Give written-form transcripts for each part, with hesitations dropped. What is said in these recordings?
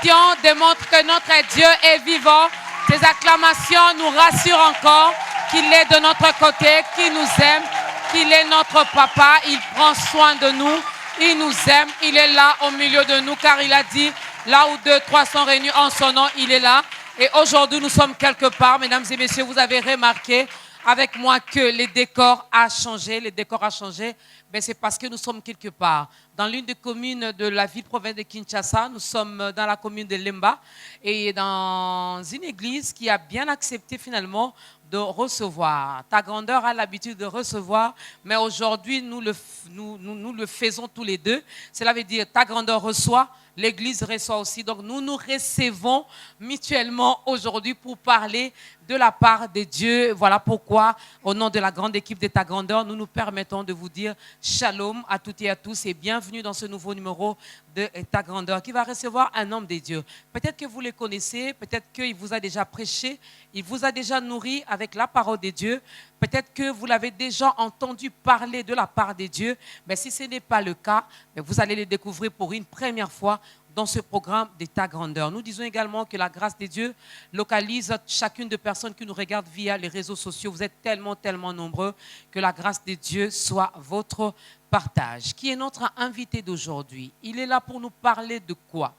acclamations démontrent que notre Dieu est vivant. Ces acclamations nous rassurent encore qu'il est de notre côté, qu'il nous aime, qu'il est notre papa. Il prend soin de nous, il nous aime, il est là au milieu de nous car il a dit, là où 2, 3 sont réunis en son nom, il est là. Et aujourd'hui, nous sommes quelque part, mesdames et messieurs, vous avez remarqué avec moi que les décors a changé. Les décors a changé, mais c'est parce que nous sommes quelque part. Dans l'une des communes de la ville-province de Kinshasa, nous sommes dans la commune de Lemba et dans une église qui a bien accepté finalement de recevoir. Ta grandeur a l'habitude de recevoir, mais aujourd'hui, nous le faisons tous les deux. Cela veut dire ta grandeur reçoit, l'église reçoit aussi. Donc nous nous recevons mutuellement aujourd'hui pour parler de la part de Dieu. Voilà pourquoi, au nom de la grande équipe de ta grandeur, nous nous permettons de vous dire shalom à toutes et à tous et bienvenue dans ce nouveau numéro de ta grandeur qui va recevoir un homme de Dieu. Peut-être que vous le connaissez, peut-être qu'il vous a déjà prêché, il vous a déjà nourri avec la parole de Dieu. Peut-être que vous l'avez déjà entendu parler de la part de Dieu. Mais si ce n'est pas le cas, vous allez le découvrir pour une première fois dans ce programme de ta grandeur. Nous disons également que la grâce de Dieu localise chacune des personnes qui nous regardent via les réseaux sociaux. Vous êtes tellement, tellement nombreux que la grâce de Dieu soit votre partage. Qui est notre invité d'aujourd'hui? Il est là pour nous parler de quoi?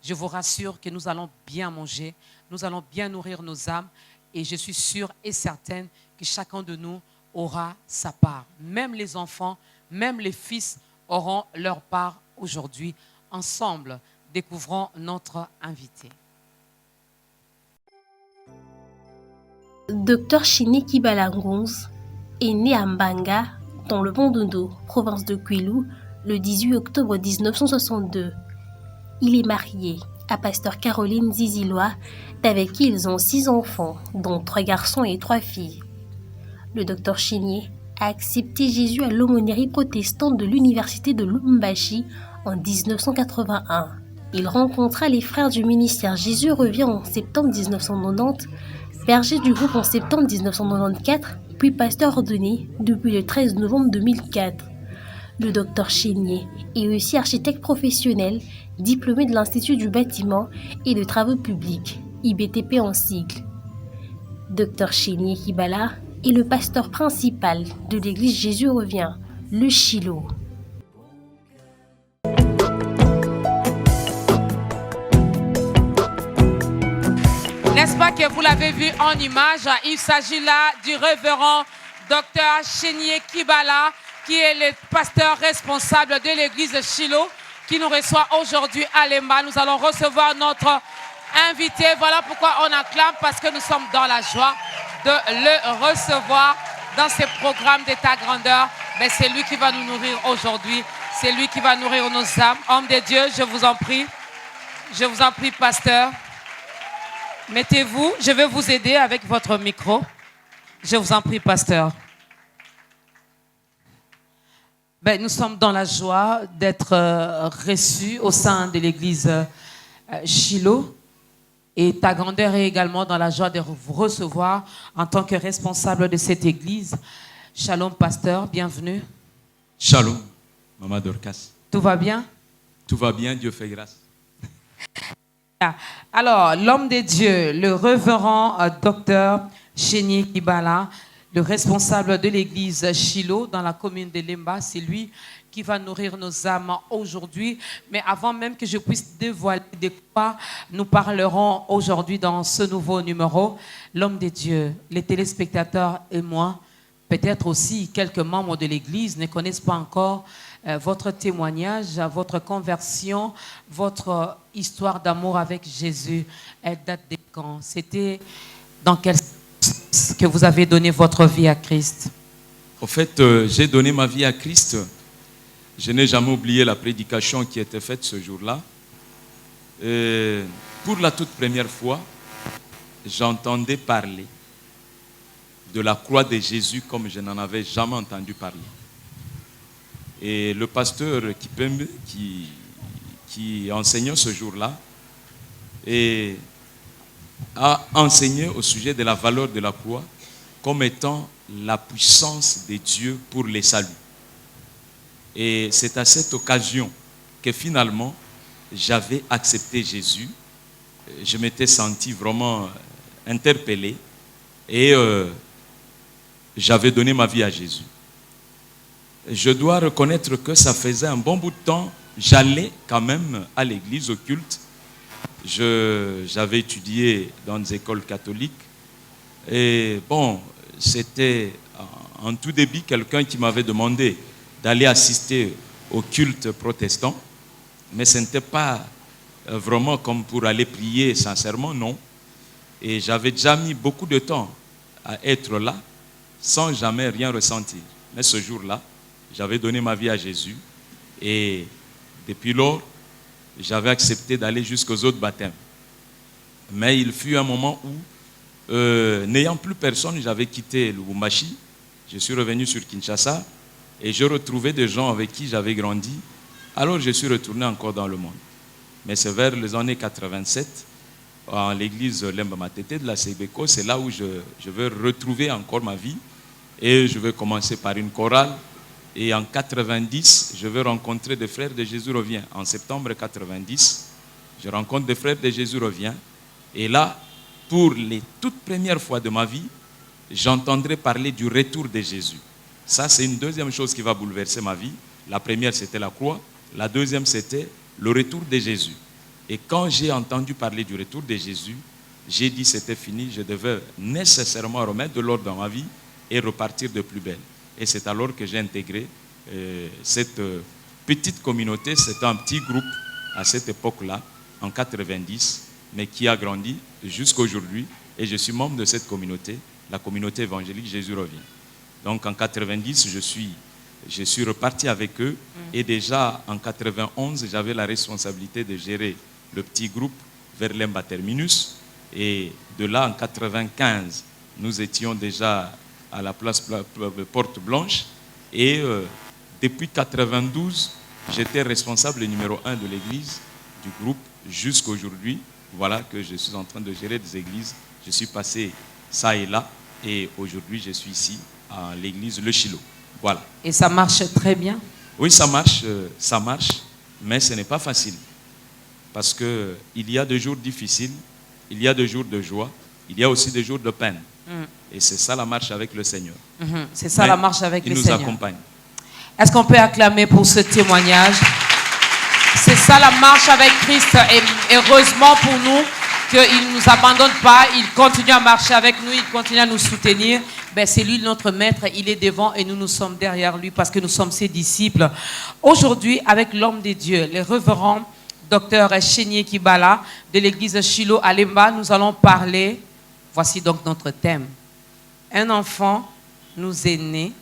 Je vous rassure que nous allons bien manger, nous allons bien nourrir nos âmes et je suis sûre et certaine que chacun de nous aura sa part. Même les enfants, même les fils auront leur part aujourd'hui. Ensemble, découvrons notre invité. Dr Chigné Kibala Ngonz est né à Mbanga, dans le Bandundu, province de Kwilu, le 18 octobre 1962. Il est marié à pasteur Caroline Ziziloa, avec qui ils ont 6 enfants, dont 3 garçons et 3 filles. Le Dr Chigné a accepté Jésus à l'aumônerie protestante de l'université de Lubumbashi en 1981. Il rencontra les frères du ministère Jésus revient en septembre 1990, berger du groupe en septembre 1994, puis pasteur ordonné depuis le 13 novembre 2004. Le Dr Chigné est aussi architecte professionnel, diplômé de l'Institut du bâtiment et de travaux publics, IBTP en sigle. Dr Chigné Kibala est le pasteur principal de l'église Jésus revient, le Shiloh. N'est-ce pas que vous l'avez vu en image? Il s'agit là du révérend Dr Chigné Kibala, qui est le pasteur responsable de l'église Shiloh, qui nous reçoit aujourd'hui à Lemba. Nous allons recevoir notre invité. Voilà pourquoi on acclame, parce que nous sommes dans la joie de le recevoir dans ce programme de ta grandeur. Mais c'est lui qui va nous nourrir aujourd'hui. C'est lui qui va nourrir nos âmes. Homme de Dieu, je vous en prie. Je vous en prie, pasteur. Mettez-vous, je vais vous aider avec votre micro. Je vous en prie, pasteur. Nous sommes dans la joie d'être reçus au sein de l'église Shiloh. Et ta grandeur est également dans la joie de vous recevoir en tant que responsable de cette église. Shalom, pasteur, bienvenue. Shalom, Maman Dorcas. Tout va bien? Tout va bien, Dieu fait grâce. Alors, l'homme de Dieu, le révérend Dr Chigné Kibala, le responsable de l'église Shiloh dans la commune de Lemba, c'est lui qui va nourrir nos âmes aujourd'hui. Mais avant même que je puisse dévoiler de quoi nous parlerons aujourd'hui dans ce nouveau numéro, l'homme de Dieu, les téléspectateurs et moi, peut-être aussi quelques membres de l'église ne connaissent pas encore votre témoignage, votre conversion, votre histoire d'amour avec Jésus. Elle date de quand? C'était dans quel sens que vous avez donné votre vie à Christ? En fait, j'ai donné ma vie à Christ. Je n'ai jamais oublié la prédication qui était faite ce jour-là. Pour la toute première fois, j'entendais parler de la croix de Jésus comme je n'en avais jamais entendu parler. Et le pasteur Kipembe, qui enseignait ce jour-là, a enseigné au sujet de la valeur de la croix comme étant la puissance de Dieu pour les saluts. Et c'est à cette occasion que finalement, j'avais accepté Jésus je m'étais senti vraiment interpellé et j'avais donné ma vie à Jésus. Je dois reconnaître que ça faisait un bon bout de temps, j'allais quand même à l'église, au culte. J'avais étudié dans des écoles catholiques et bon, c'était en tout début quelqu'un qui m'avait demandé d'aller assister au culte protestant, mais ce n'était pas vraiment comme pour aller prier sincèrement, non. Et j'avais déjà mis beaucoup de temps à être là sans jamais rien ressentir. Mais ce jour-là, j'avais donné ma vie à Jésus et depuis lors, j'avais accepté d'aller jusqu'aux autres baptêmes. Mais il fut un moment où, n'ayant plus personne, j'avais quitté Lubumbashi, je suis revenu sur Kinshasa et je retrouvais des gens avec qui j'avais grandi. Alors je suis retourné encore dans le monde. Mais c'est vers les années 87, en l'église Lemba Matete de la Sebeko, c'est là où je veux retrouver encore ma vie. Et je vais commencer par une chorale. Et en 90, je vais rencontrer des frères de Jésus revient. En septembre 90, je rencontre des frères de Jésus revient. Et là, pour les toutes premières fois de ma vie, j'entendrai parler du retour de Jésus. Ça, c'est une deuxième chose qui va bouleverser ma vie. La première, c'était la croix. La deuxième, c'était le retour de Jésus. Et quand j'ai entendu parler du retour de Jésus, j'ai dit c'était fini, je devais nécessairement remettre de l'ordre dans ma vie et repartir de plus belle. Et c'est alors que j'ai intégré cette petite communauté. C'était un petit groupe à cette époque-là, en 90, mais qui a grandi jusqu'à aujourd'hui. Et je suis membre de cette communauté, la communauté évangélique Jésus revient. Donc en 90, je suis reparti avec eux. Et déjà en 91, j'avais la responsabilité de gérer le petit groupe vers Lemba Terminus. Et de là, en 95, nous étions déjà à la place Porte Blanche. Et depuis 92, j'étais responsable numéro 1 de l'église, du groupe, jusqu'à aujourd'hui. Voilà que je suis en train de gérer des églises. Je suis passé ça et là. Et aujourd'hui, je suis ici, à l'église Le Chilo. Voilà. Et ça marche très bien? Oui, ça marche, mais ce n'est pas facile. Parce qu'il y a des jours difficiles, il y a des jours de joie, il y a aussi des jours de peine. Et c'est ça la marche avec le Seigneur. C'est ça la marche avec le Seigneur. Il nous accompagne. Est-ce qu'on peut acclamer pour ce témoignage? C'est ça la marche avec Christ. Et heureusement pour nous qu'il ne nous abandonne pas, il continue à marcher avec nous, il continue à nous soutenir. Ben, c'est lui notre maître, il est devant et nous sommes derrière lui parce que nous sommes ses disciples. Aujourd'hui, avec l'homme de Dieu, le révérend Dr Chénier Kibala de l'église Shiloh à Lemba, nous allons parler, voici donc notre thème. Un enfant nous est né,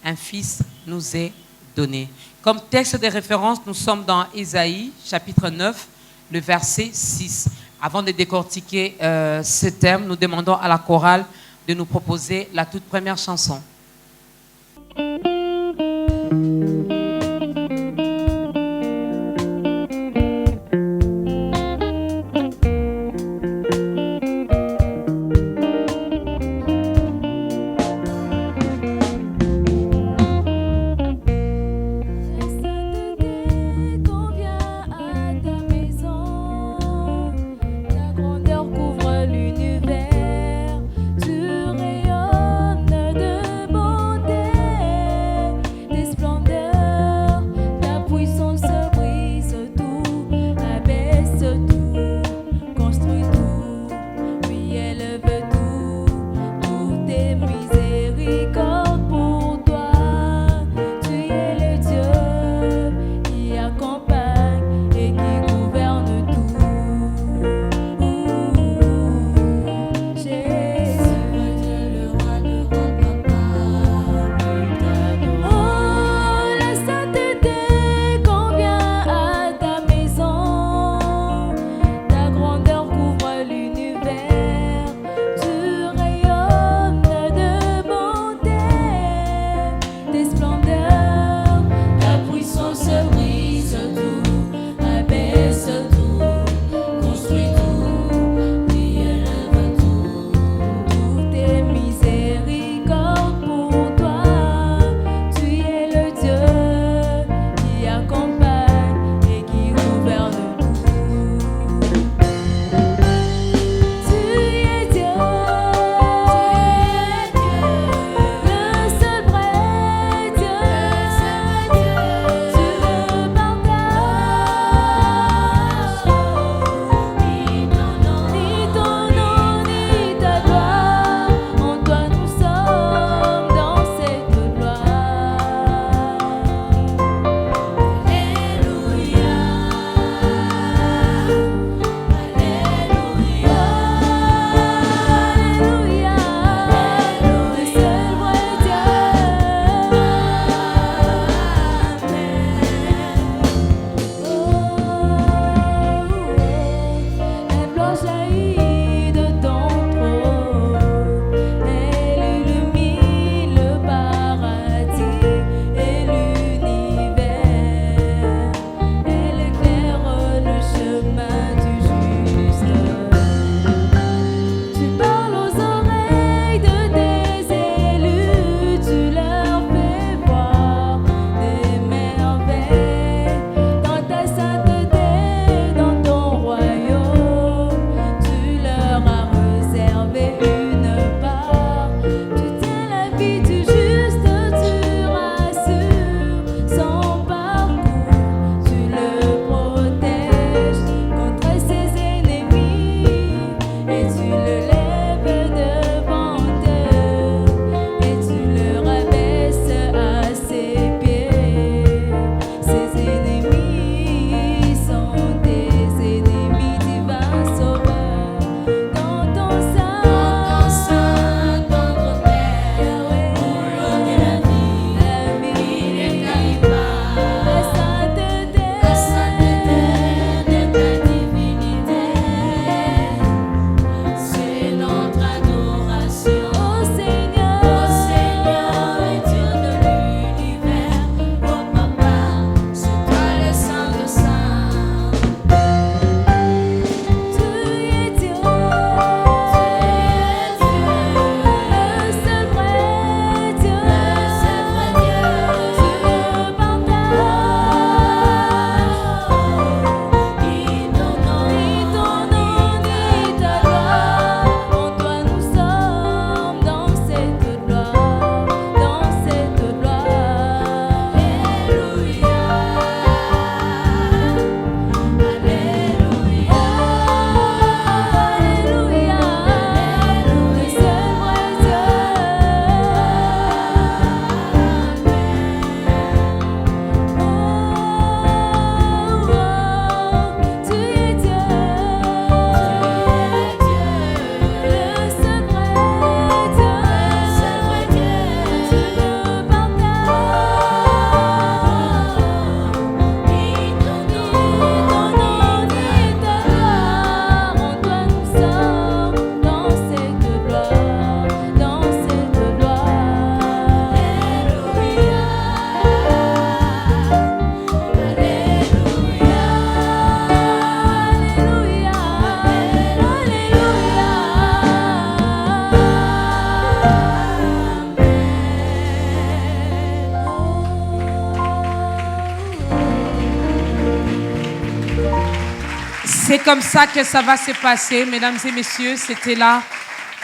un fils nous est donné. Comme texte de référence, nous sommes dans Ésaïe, chapitre 9, le verset 6. Avant de décortiquer ce thème, nous demandons à la chorale de nous proposer la toute première chanson. Couvre l'univers, tu rayonnes de C'est comme ça que ça va se passer, mesdames et messieurs. C'était là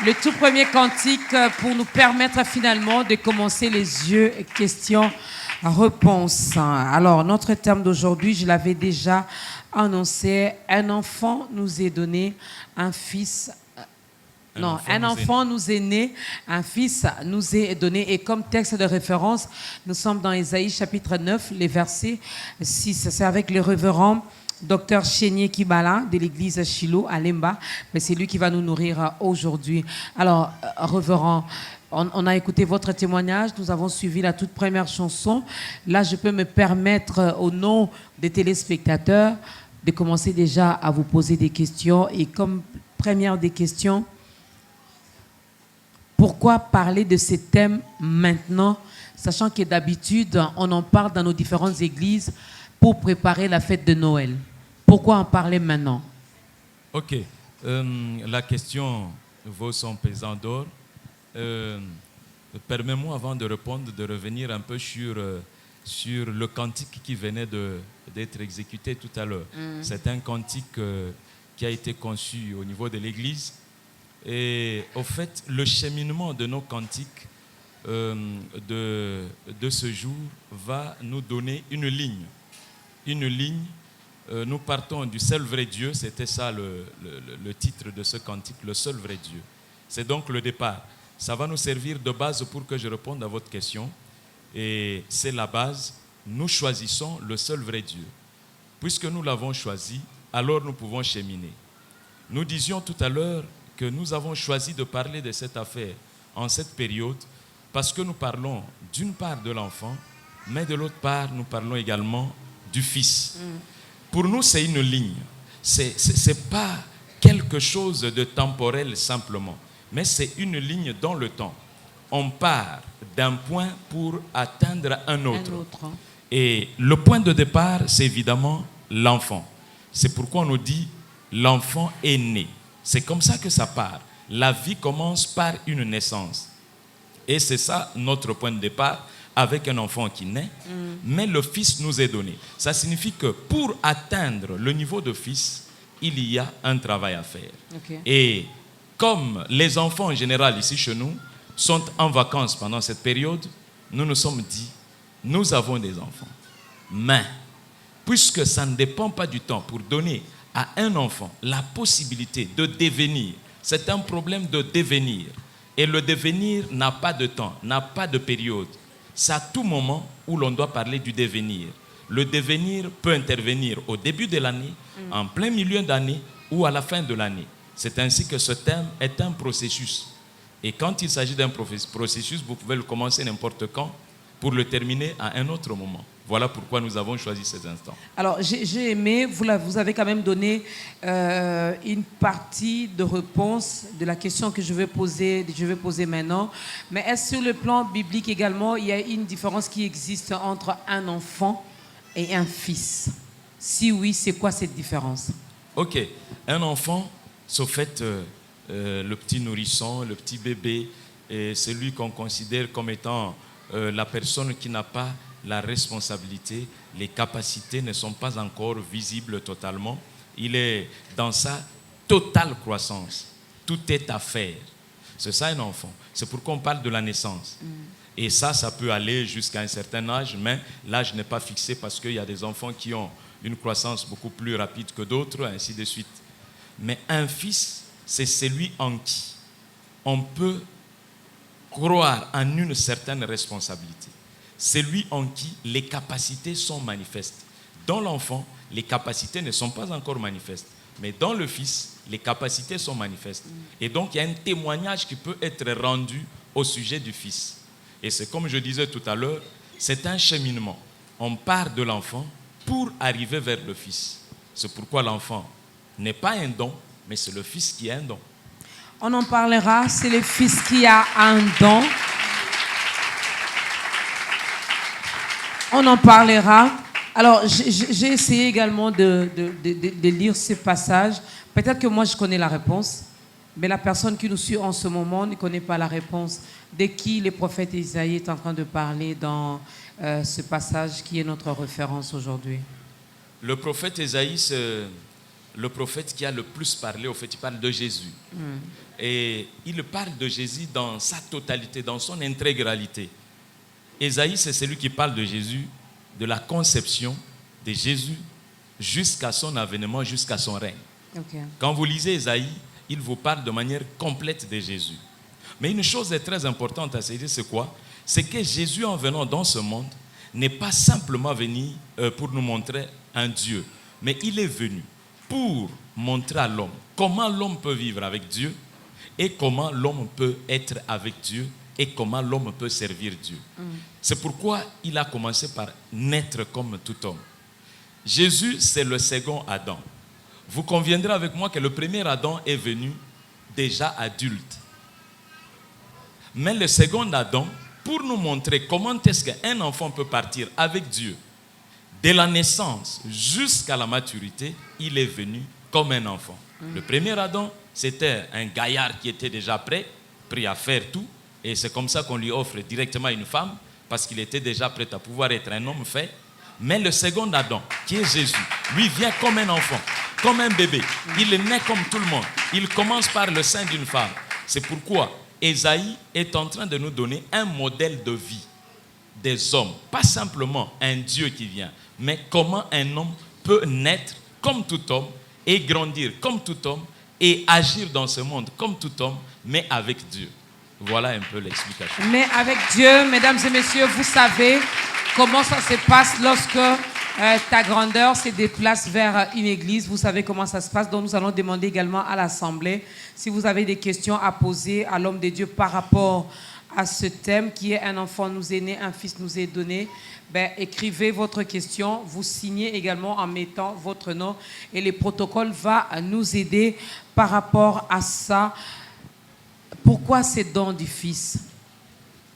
le tout premier cantique pour nous permettre finalement de commencer les yeux questions-réponses. Alors, notre terme d'aujourd'hui, je l'avais déjà annoncé. Un enfant nous est donné, un fils. Un enfant nous est né, un fils nous est donné. Et comme texte de référence, nous sommes dans Ésaïe chapitre 9, les versets 6. C'est avec le révérend Dr Chénier Kibala de l'église Shiloh à Lemba. Mais c'est lui qui va nous nourrir aujourd'hui. Alors, révérend, on a écouté votre témoignage. Nous avons suivi la toute première chanson. Là, je peux me permettre, au nom des téléspectateurs, de commencer déjà à vous poser des questions. Et comme première des questions, pourquoi parler de ces thèmes maintenant, sachant que d'habitude, on en parle dans nos différentes églises pour préparer la fête de Noël? Pourquoi en parler maintenant? Ok. La question vaut son pesant d'or. Permets-moi, avant de répondre, de revenir un peu sur le cantique qui venait d'être exécuté tout à l'heure. C'est un cantique qui a été conçu au niveau de l'Église. Et au fait, le cheminement de nos cantiques de ce jour va nous donner une ligne. Une ligne, nous partons du seul vrai Dieu, c'était ça le titre de ce cantique, le seul vrai Dieu. C'est donc le départ. Ça va nous servir de base pour que je réponde à votre question. Et c'est la base, nous choisissons le seul vrai Dieu. Puisque nous l'avons choisi, alors nous pouvons cheminer. Nous disions tout à l'heure que nous avons choisi de parler de cette affaire en cette période parce que nous parlons d'une part de l'enfant, mais de l'autre part, nous parlons également du Fils. Pour nous, c'est une ligne. C'est pas quelque chose de temporel simplement, mais c'est une ligne dans le temps. On part d'un point pour atteindre un autre. Et le point de départ, c'est évidemment l'enfant. C'est pourquoi on nous dit l'enfant est né. C'est comme ça que ça part. La vie commence par une naissance. Et c'est ça notre point de départ avec un enfant qui naît. Mais le Fils nous est donné. Ça signifie que pour atteindre le niveau de Fils, il y a un travail à faire. Okay. Et comme les enfants en général ici chez nous sont en vacances pendant cette période, nous nous sommes dit, nous avons des enfants. Mais, puisque ça ne dépend pas du temps pour donner à un enfant la possibilité de devenir. C'est un problème de devenir. Et le devenir n'a pas de temps, n'a pas de période. C'est à tout moment où l'on doit parler du devenir. Le devenir peut intervenir au début de l'année, en plein milieu d'année ou à la fin de l'année. C'est ainsi que ce thème est un processus. Et quand il s'agit d'un processus, vous pouvez le commencer n'importe quand pour le terminer à un autre moment. Voilà pourquoi nous avons choisi ces instants. Alors, j'ai aimé, vous avez quand même donné une partie de réponse de la question que je vais poser maintenant. Mais est-ce sur le plan biblique également, il y a une différence qui existe entre un enfant et un fils? Si oui, c'est quoi cette différence? Ok, un enfant, c'est au fait le petit nourrisson, le petit bébé, et celui qu'on considère comme étant la personne qui n'a pas la responsabilité, les capacités ne sont pas encore visibles totalement. Il est dans sa totale croissance. Tout est à faire. C'est ça un enfant. C'est pourquoi on parle de la naissance. Et ça peut aller jusqu'à un certain âge, mais l'âge n'est pas fixé parce qu'il y a des enfants qui ont une croissance beaucoup plus rapide que d'autres, ainsi de suite. Mais un fils, c'est celui en qui on peut croire en une certaine responsabilité. C'est lui en qui les capacités sont manifestes. Dans l'enfant, les capacités ne sont pas encore manifestes. Mais dans le Fils, les capacités sont manifestes. Et donc, il y a un témoignage qui peut être rendu au sujet du Fils. Et c'est comme je disais tout à l'heure, c'est un cheminement. On part de l'enfant pour arriver vers le Fils. C'est pourquoi l'enfant n'est pas un don, mais c'est le Fils qui a un don. On en parlera, c'est le Fils qui a un don. On en parlera. Alors, j'ai essayé également de lire ce passage. Peut-être que moi, je connais la réponse, mais la personne qui nous suit en ce moment ne connaît pas la réponse. De qui le prophète Isaïe est en train de parler dans ce passage qui est notre référence aujourd'hui? Le prophète Isaïe, le prophète qui a le plus parlé, au fait, il parle de Jésus. Et il parle de Jésus dans sa totalité, dans son intégralité. Ésaïe, c'est celui qui parle de Jésus, de la conception de Jésus jusqu'à son avènement, jusqu'à son règne. Okay. Quand vous lisez Ésaïe, il vous parle de manière complète de Jésus. Mais une chose est très importante à saisir, c'est quoi? C'est que Jésus, en venant dans ce monde, n'est pas simplement venu pour nous montrer un Dieu, mais il est venu pour montrer à l'homme comment l'homme peut vivre avec Dieu et comment l'homme peut être avec Dieu et comment l'homme peut servir Dieu. C'est pourquoi il a commencé par naître comme tout homme. Jésus, c'est le second Adam. Vous conviendrez avec moi que le premier Adam est venu déjà adulte. Mais le second Adam, pour nous montrer comment est-ce qu'un enfant peut partir avec Dieu, dès la naissance jusqu'à la maturité, il est venu comme un enfant. Le premier Adam, c'était un gaillard qui était déjà prêt à faire tout. Et c'est comme ça qu'on lui offre directement une femme, parce qu'il était déjà prêt à pouvoir être un homme fait. Mais le second Adam, qui est Jésus, lui vient comme un enfant, comme un bébé. Il est né comme tout le monde. Il commence par le sein d'une femme. C'est pourquoi Ésaïe est en train de nous donner un modèle de vie des hommes. Pas simplement un Dieu qui vient, mais comment un homme peut naître comme tout homme et grandir comme tout homme et agir dans ce monde comme tout homme, mais avec Dieu. Voilà un peu l'explication. Mais avec Dieu, mesdames et messieurs, vous savez comment ça se passe lorsque ta grandeur se déplace vers une église. Vous savez comment ça se passe. Donc nous allons demander également à l'Assemblée si vous avez des questions à poser à l'homme de Dieu par rapport à ce thème qui est un enfant nous est né, un fils nous est donné. Écrivez votre question, vous signez également en mettant votre nom et le protocole va nous aider par rapport à ça. Pourquoi ces dons du Fils?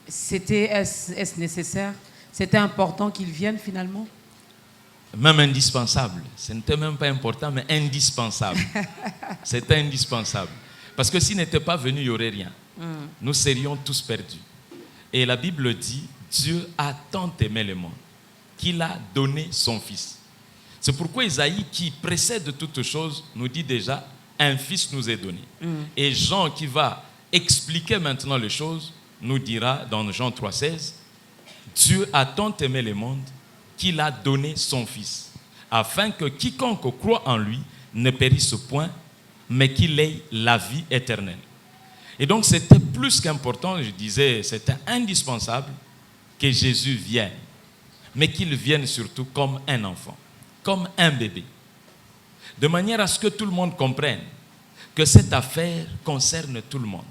Est-ce nécessaire? C'était important qu'il vienne finalement? Même indispensable. Ce n'était même pas important, mais indispensable. C'était indispensable. Parce que s'il n'était pas venu, il n'y aurait rien. Nous serions tous perdus. Et la Bible dit, Dieu a tant aimé le monde qu'il a donné son Fils. C'est pourquoi Isaïe, qui précède toutes choses, nous dit déjà, un Fils nous est donné. Et Jean, qui va expliquer maintenant les choses, nous dira dans Jean 3,16, Dieu a tant aimé le monde qu'il a donné son Fils, afin que quiconque croit en lui ne périsse point, mais qu'il ait la vie éternelle. Et donc c'était plus qu'important, je disais, c'était indispensable que Jésus vienne, mais qu'il vienne surtout comme un enfant, comme un bébé, de manière à ce que tout le monde comprenne que cette affaire concerne tout le monde,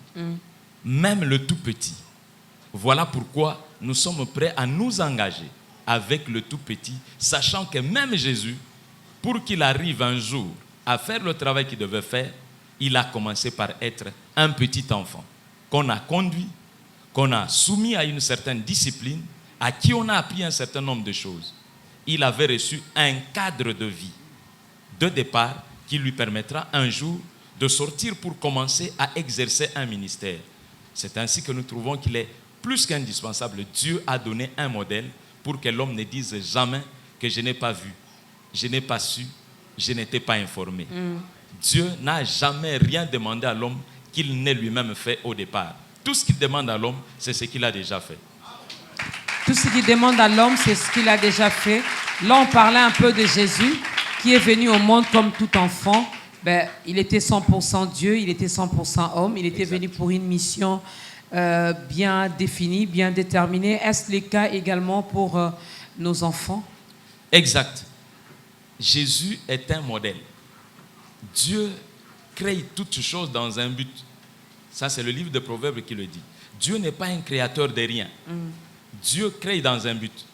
même le tout petit. Voilà pourquoi nous sommes prêts à nous engager avec le tout petit, sachant que même Jésus, pour qu'il arrive un jour à faire le travail qu'il devait faire, il a commencé par être un petit enfant qu'on a conduit, qu'on a soumis à une certaine discipline, à qui on a appris un certain nombre de choses. Il avait reçu un cadre de vie de départ qui lui permettra un jour de sortir pour commencer à exercer un ministère. C'est ainsi que nous trouvons qu'il est plus qu'indispensable. Dieu a donné un modèle pour que l'homme ne dise jamais que je n'ai pas vu, je n'ai pas su, je n'étais pas informé. Dieu n'a jamais rien demandé à l'homme qu'il n'ait lui-même fait au départ. Tout ce qu'il demande à l'homme, c'est ce qu'il a déjà fait. Tout ce qu'il demande à l'homme, c'est ce qu'il a déjà fait. Là, on parlait un peu de Jésus, qui est venu au monde comme tout enfant. Il était 100% Dieu, il était 100% homme. Il était venu pour une mission bien définie, bien déterminée. Est-ce le cas également pour nos enfants? Exact. Jésus est un modèle. Dieu crée toutes choses dans un but. Ça, c'est le livre de Proverbes qui le dit. Dieu n'est pas un créateur de rien. Dieu crée dans un but.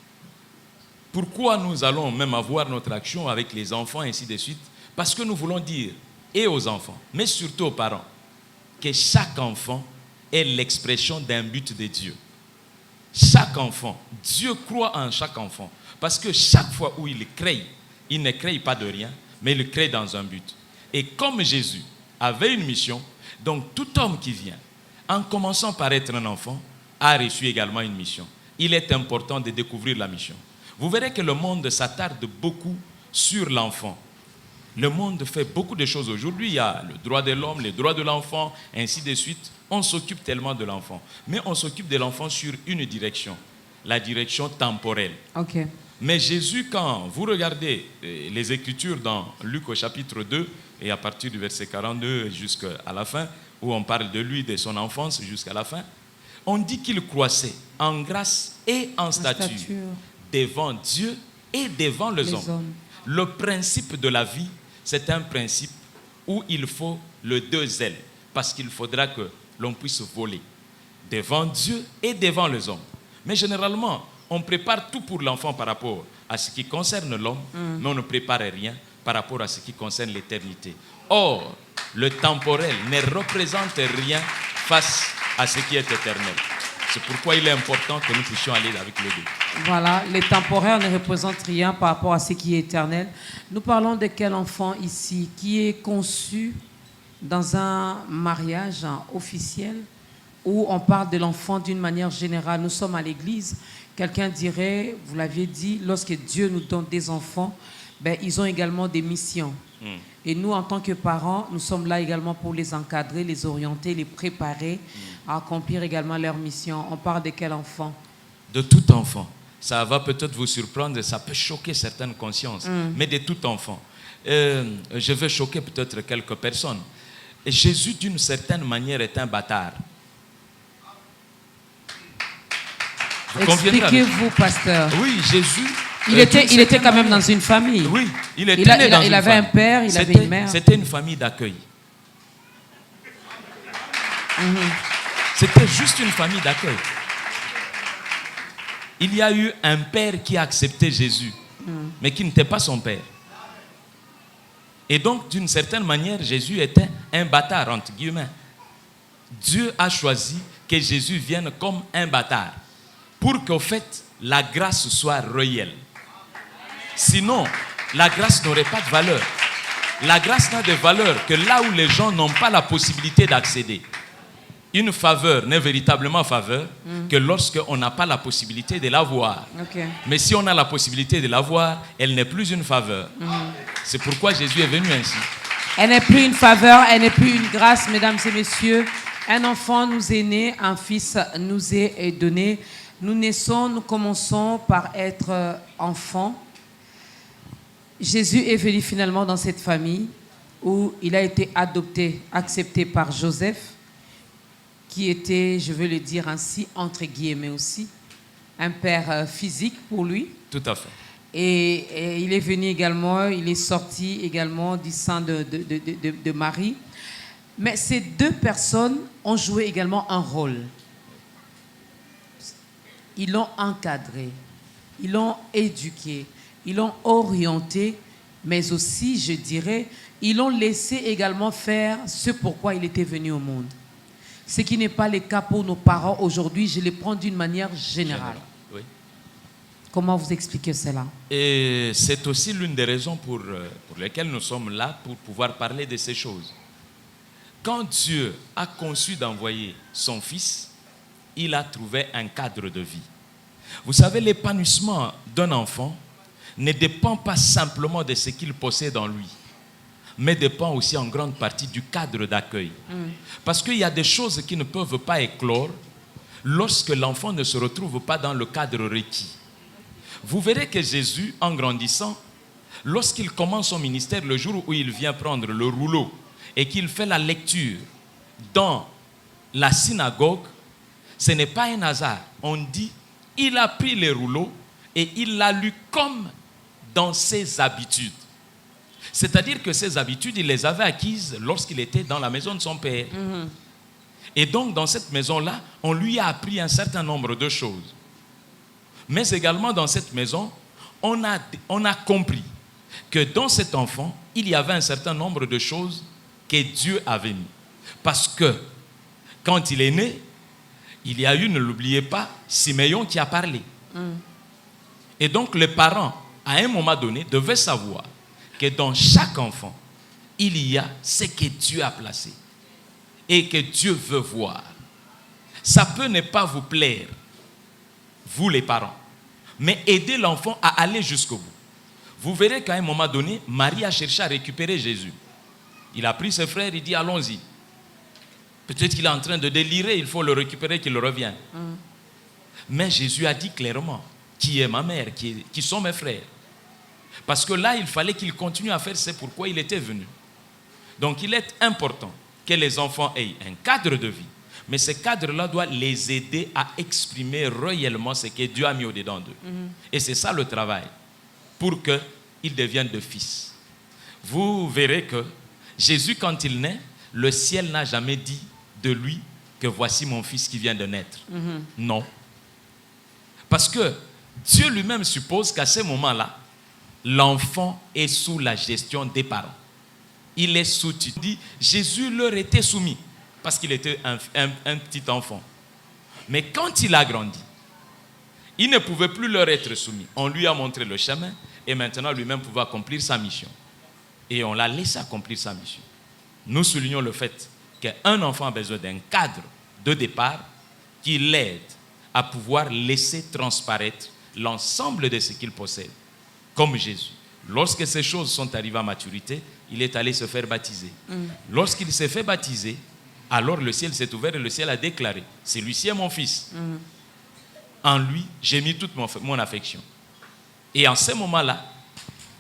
Pourquoi nous allons même avoir notre action avec les enfants, ainsi de suite? Parce que nous voulons dire, et aux enfants, mais surtout aux parents, que chaque enfant est l'expression d'un but de Dieu. Chaque enfant, Dieu croit en chaque enfant. Parce que chaque fois où il crée, il ne crée pas de rien, mais il crée dans un but. Et comme Jésus avait une mission, donc tout homme qui vient, en commençant par être un enfant, a reçu également une mission. Il est important de découvrir la mission. Vous verrez que le monde s'attarde beaucoup sur l'enfant. Le monde fait beaucoup de choses aujourd'hui. Il y a le droit de l'homme, les droits de l'enfant, ainsi de suite. On s'occupe tellement de l'enfant. Mais on s'occupe de l'enfant sur une direction, la direction temporelle. Ok. Mais Jésus, quand vous regardez les Écritures dans Luc au chapitre 2, et à partir du verset 42 jusqu'à la fin, où on parle de lui, de son enfance jusqu'à la fin, on dit qu'il croissait en grâce et en stature devant Dieu et devant les hommes. Le principe de la vie, c'est un principe où il faut le deux ailes, parce qu'il faudra que l'on puisse voler devant Dieu et devant les hommes. Mais généralement, on prépare tout pour l'enfant par rapport à ce qui concerne l'homme, mais on ne prépare rien par rapport à ce qui concerne l'éternité. Or, le temporel ne représente rien face à ce qui est éternel. C'est pourquoi il est important que nous puissions aller avec les deux. Voilà, les temporaires ne représentent rien par rapport à ce qui est éternel. Nous parlons de quel enfant ici qui est conçu dans un mariage officiel où on parle de l'enfant d'une manière générale. Nous sommes à l'église. Quelqu'un dirait, vous l'aviez dit, lorsque Dieu nous donne des enfants, ben, ils ont également des missions. Et nous, en tant que parents, nous sommes là également pour les encadrer, les orienter, les préparer à accomplir également leur mission. On parle de quel enfant? De tout enfant. Ça va peut-être vous surprendre, ça peut choquer certaines consciences, mais de tout enfant. Je vais choquer peut-être quelques personnes. Et Jésus, d'une certaine manière, est un bâtard. Expliquez-vous, pasteur. Oui, Jésus... Il était quand même dans une famille. Oui, il était né dans une famille. Il avait un père, il avait une mère. C'était une famille d'accueil. C'était juste une famille d'accueil. Il y a eu un père qui a accepté Jésus, mais qui n'était pas son père. Et donc, d'une certaine manière, Jésus était un bâtard, entre guillemets. Dieu a choisi que Jésus vienne comme un bâtard, pour qu'au fait, la grâce soit réelle. Sinon, la grâce n'aurait pas de valeur. La grâce n'a de valeur que là où les gens n'ont pas la possibilité d'accéder. Une faveur n'est véritablement faveur que lorsqu'on n'a pas la possibilité de l'avoir. Okay. Mais si on a la possibilité de l'avoir, elle n'est plus une faveur. C'est pourquoi Jésus est venu ainsi. Elle n'est plus une faveur, elle n'est plus une grâce, mesdames et messieurs. Un enfant nous est né, un fils nous est donné. Nous naissons, nous commençons par être enfants. Jésus est venu finalement dans cette famille où il a été adopté, accepté par Joseph, qui était, je veux le dire ainsi, entre guillemets aussi, un père physique pour lui. Tout à fait. Et il est venu également, il est sorti également du sein de Marie. Mais ces deux personnes ont joué également un rôle. Ils l'ont encadré, ils l'ont éduqué, ils l'ont orienté, mais aussi, je dirais, ils l'ont laissé également faire ce pourquoi il était venu au monde. Ce qui n'est pas le cas pour nos parents aujourd'hui, je les prends d'une manière générale. Oui. Comment vous expliquez cela? Et c'est aussi l'une des raisons pour lesquelles nous sommes là, pour pouvoir parler de ces choses. Quand Dieu a conçu d'envoyer son Fils, il a trouvé un cadre de vie. Vous savez, l'épanouissement d'un enfant ne dépend pas simplement de ce qu'il possède en lui, mais dépend aussi en grande partie du cadre d'accueil. Parce qu'il y a des choses qui ne peuvent pas éclore lorsque l'enfant ne se retrouve pas dans le cadre requis. Vous verrez que Jésus, en grandissant, lorsqu'il commence son ministère, le jour où il vient prendre le rouleau et qu'il fait la lecture dans la synagogue, ce n'est pas un hasard. On dit, il a pris les rouleaux et il l'a lu comme dans ses habitudes. C'est-à-dire que ses habitudes, il les avait acquises lorsqu'il était dans la maison de son père. Et donc, dans cette maison-là, on lui a appris un certain nombre de choses. Mais également, dans cette maison, on a compris que dans cet enfant, il y avait un certain nombre de choses que Dieu avait mis. Parce que, quand il est né, il y a eu, ne l'oubliez pas, Siméon qui a parlé. Et donc, les parents, à un moment donné, devaient savoir que dans chaque enfant, il y a ce que Dieu a placé et que Dieu veut voir. Ça peut ne pas vous plaire, vous les parents, mais aider l'enfant à aller jusqu'au bout. vous verrez qu'à un moment donné, Marie a cherché à récupérer Jésus. Il a pris ses frères, il dit allons-y. Peut-être qu'il est en train de délirer, il faut le récupérer, qu'il revienne. Mais Jésus a dit clairement, qui est ma mère, qui sont mes frères. Parce que là, il fallait qu'il continue à faire ce pourquoi il était venu. Donc il est important que les enfants aient un cadre de vie. Mais ce cadre-là doit les aider à exprimer réellement ce que Dieu a mis au-dedans d'eux. Et c'est ça le travail, pour qu'ils deviennent de fils. Vous verrez que Jésus, quand il naît, le ciel n'a jamais dit de lui que voici mon fils qui vient de naître. Non. Parce que Dieu lui-même suppose qu'à ce moment-là, l'enfant est sous la gestion des parents. Il est sous tutelle. Jésus leur était soumis parce qu'il était un petit enfant. Mais quand il a grandi, il ne pouvait plus leur être soumis. On lui a montré le chemin et maintenant lui-même pouvait accomplir sa mission. Et on l'a laissé accomplir sa mission. Nous soulignons le fait qu'un enfant a besoin d'un cadre de départ qui l'aide à pouvoir laisser transparaître l'ensemble de ce qu'il possède, comme Jésus. Lorsque ces choses sont arrivées à maturité, il est allé se faire baptiser. Lorsqu'il s'est fait baptiser, alors le ciel s'est ouvert et le ciel a déclaré, celui-ci est mon fils. En lui, j'ai mis toute mon affection. Et en ce moment-là,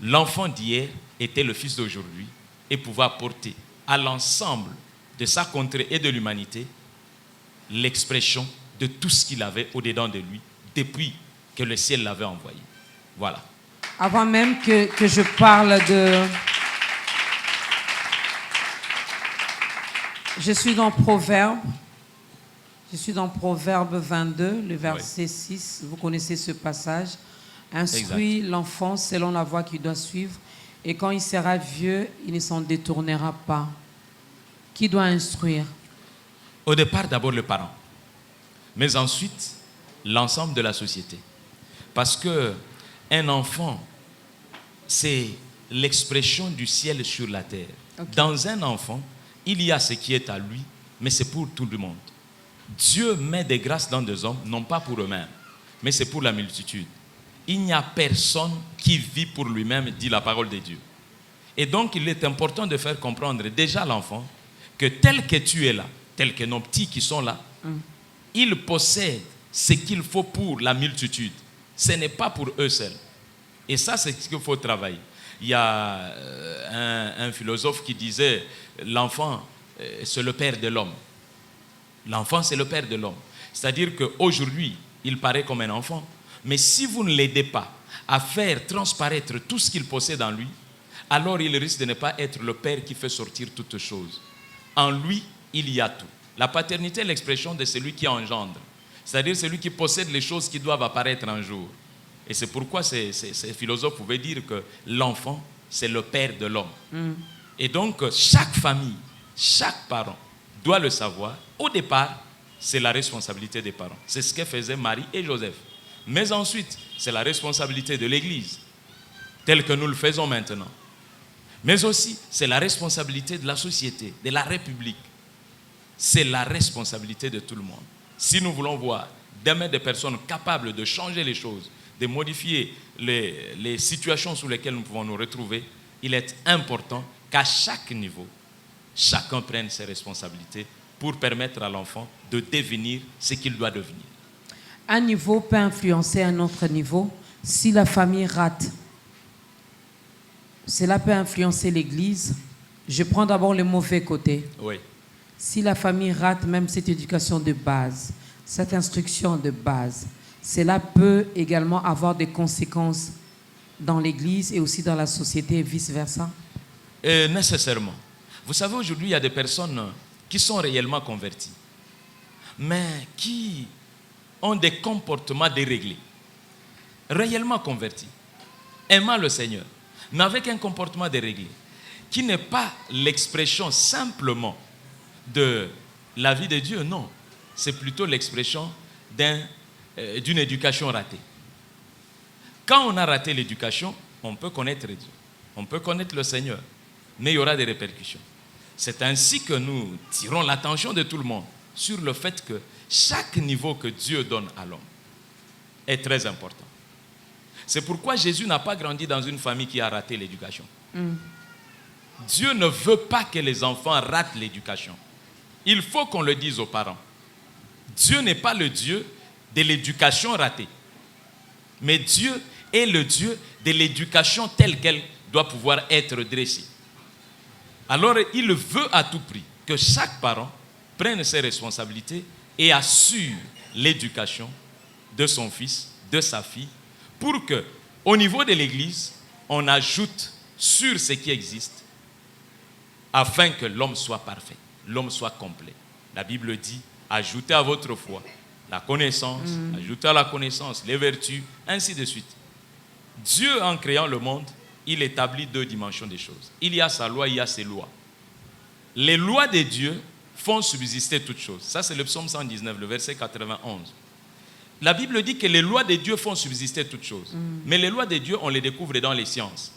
l'enfant d'hier était le fils d'aujourd'hui et pouvait apporter à l'ensemble de sa contrée et de l'humanité l'expression de tout ce qu'il avait au-dedans de lui depuis que le ciel l'avait envoyé. Voilà. Avant même que je parle de... Je suis dans Proverbe 22, le verset 6. Vous connaissez ce passage. Instruis l'enfant selon la voie qu'il doit suivre, et quand il sera vieux, il ne s'en détournera pas. Qui doit instruire? Au départ, d'abord le parent, mais ensuite l'ensemble de la société. Parce qu'un enfant, c'est l'expression du ciel sur la terre. Dans un enfant, il y a ce qui est à lui, mais c'est pour tout le monde. Dieu met des grâces dans des hommes, non pas pour eux-mêmes, mais c'est pour la multitude. Il n'y a personne qui vit pour lui-même, dit la parole de Dieu. Et donc, il est important de faire comprendre déjà à l'enfant que tel que tu es là, tel que nos petits qui sont là, ils possèdent ce qu'il faut pour la multitude. Ce n'est pas pour eux seuls. Et ça, c'est ce qu'il faut travailler. Il y a un philosophe qui disait l'enfant, c'est le père de l'homme. L'enfant, c'est le père de l'homme. C'est-à-dire qu'aujourd'hui, il paraît comme un enfant. Mais si vous ne l'aidez pas à faire transparaître tout ce qu'il possède en lui, alors il risque de ne pas être le père qui fait sortir toutes choses. En lui, il y a tout. La paternité est l'expression de celui qui engendre. C'est-à-dire celui qui possède les choses qui doivent apparaître un jour. Et c'est pourquoi ces philosophes pouvaient dire que l'enfant, c'est le père de l'homme. Et donc, chaque famille, chaque parent doit le savoir. Au départ, c'est la responsabilité des parents. C'est ce que faisaient Marie et Joseph. Mais ensuite, c'est la responsabilité de l'Église, telle que nous le faisons maintenant. Mais aussi, c'est la responsabilité de la société, de la République. C'est la responsabilité de tout le monde. Si nous voulons voir demain des personnes capables de changer les choses, de modifier les situations sous lesquelles nous pouvons nous retrouver, il est important qu'à chaque niveau, chacun prenne ses responsabilités pour permettre à l'enfant de devenir ce qu'il doit devenir. Un niveau peut influencer un autre niveau. Si la famille rate, cela peut influencer l'Église. Je prends d'abord le mauvais côté. Oui. Si la famille rate même cette éducation de base, cette instruction de base, cela peut également avoir des conséquences dans l'Église et aussi dans la société et vice-versa. Nécessairement. Vous savez, aujourd'hui, il y a des personnes qui sont réellement converties, mais qui ont des comportements déréglés, réellement convertis, aimant le Seigneur, mais avec un comportement déréglé, qui n'est pas l'expression simplement de la vie de Dieu, non. C'est plutôt l'expression d'une éducation ratée. Quand on a raté l'éducation, on peut connaître Dieu, on peut connaître le Seigneur, mais il y aura des répercussions. C'est ainsi que nous tirons l'attention de tout le monde sur le fait que chaque niveau que Dieu donne à l'homme est très important. C'est pourquoi Jésus n'a pas grandi dans une famille qui a raté l'éducation. Dieu ne veut pas que les enfants ratent l'éducation. Il faut qu'on le dise aux parents. Dieu n'est pas le Dieu de l'éducation ratée. Mais Dieu est le Dieu de l'éducation telle qu'elle doit pouvoir être dressée. Alors, il veut à tout prix que chaque parent prenne ses responsabilités et assure l'éducation de son fils, de sa fille, pour que, au niveau de l'Église, on ajoute sur ce qui existe, afin que l'homme soit parfait, l'homme soit complet. La Bible dit, ajoutez à votre foi la connaissance, ajoutez à la connaissance les vertus, ainsi de suite. Dieu, en créant le monde, il établit 2 dimensions des choses. Il y a sa loi, il y a ses lois. Les lois de Dieu font subsister toutes choses. Ça, c'est le psaume 119, le verset 91. La Bible dit que les lois de Dieu font subsister toutes choses. Mais les lois de Dieu, on les découvre dans les sciences.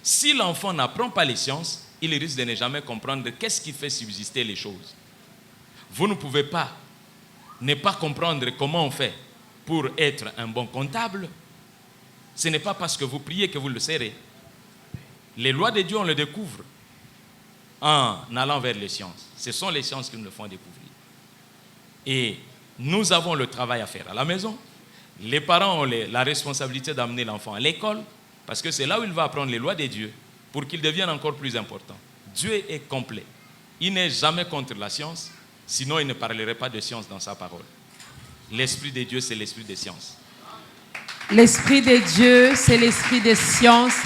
Si l'enfant n'apprend pas les sciences, il risque de ne jamais comprendre qu'est-ce qui fait subsister les choses. Vous ne pouvez pas ne pas comprendre comment on fait pour être un bon comptable. Ce n'est pas parce que vous priez que vous le serez. Les lois de Dieu, on les découvre en allant vers les sciences. Ce sont les sciences qui nous le font découvrir. Et nous avons le travail à faire à la maison. Les parents ont la responsabilité d'amener l'enfant à l'école parce que c'est là où il va apprendre les lois de Dieu pour qu'il devienne encore plus important. Dieu est complet. Il n'est jamais contre la science, sinon il ne parlerait pas de science dans sa parole. L'Esprit de Dieu, c'est l'Esprit des sciences. L'Esprit de Dieu, c'est l'Esprit des sciences.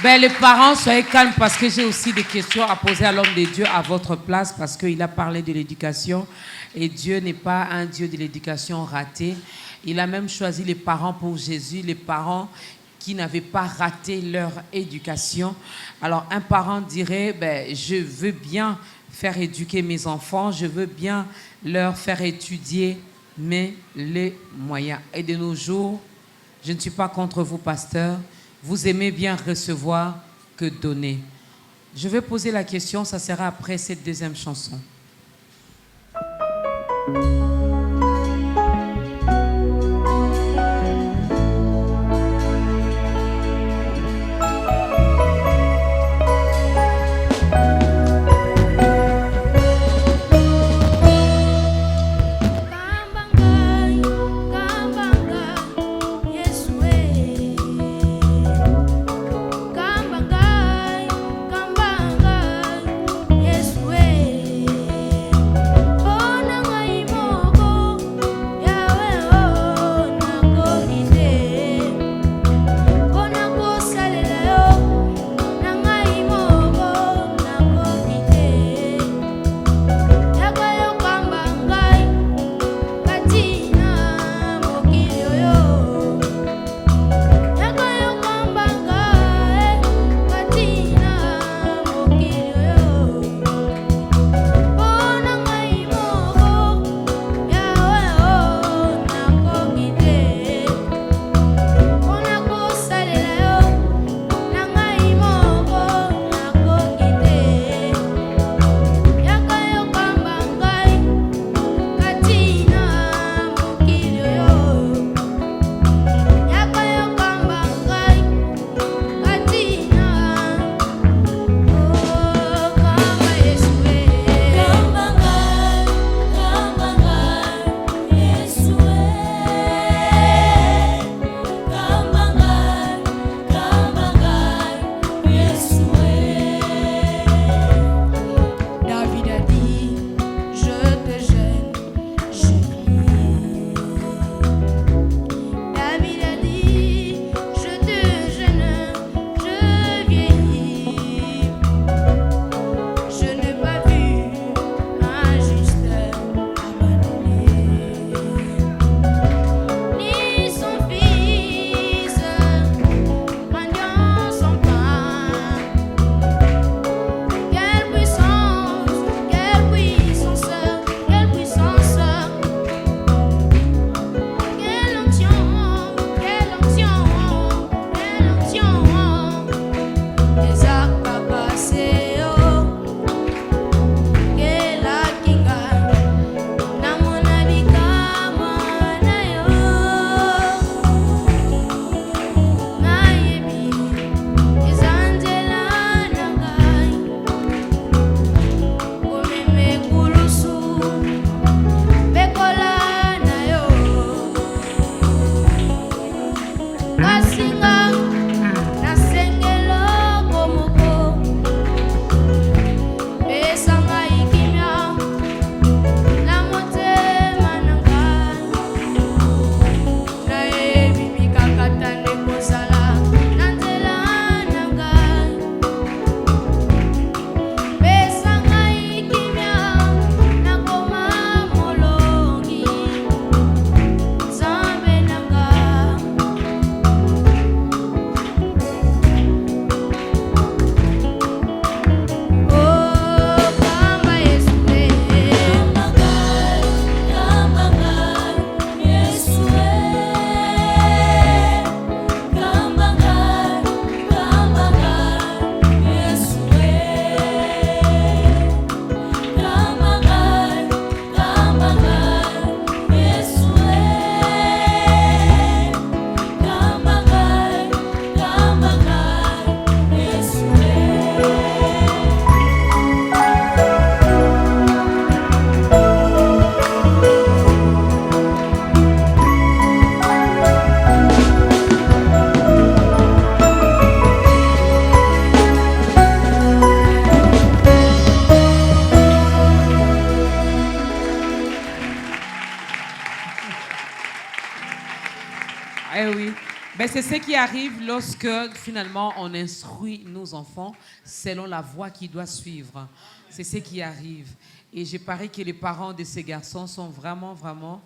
Les parents, soyez calmes parce que j'ai aussi des questions à poser à l'homme de Dieu à votre place parce qu'il a parlé de l'éducation et Dieu n'est pas un Dieu de l'éducation ratée. Il a même choisi les parents pour Jésus, les parents qui n'avaient pas raté leur éducation. Alors un parent dirait, je veux bien faire éduquer mes enfants, je veux bien leur faire étudier, mais les moyens. Et de nos jours, je ne suis pas contre vous, pasteur. Vous aimez bien recevoir que donner. Je vais poser la question, ça sera après cette deuxième chanson. Yes, we. Ben, c'est ce qui arrive lorsque finalement on instruit nos enfants selon la voie qu'ils doivent suivre. C'est ce qui arrive. Et je parie que les parents de ces garçons sont vraiment, vraiment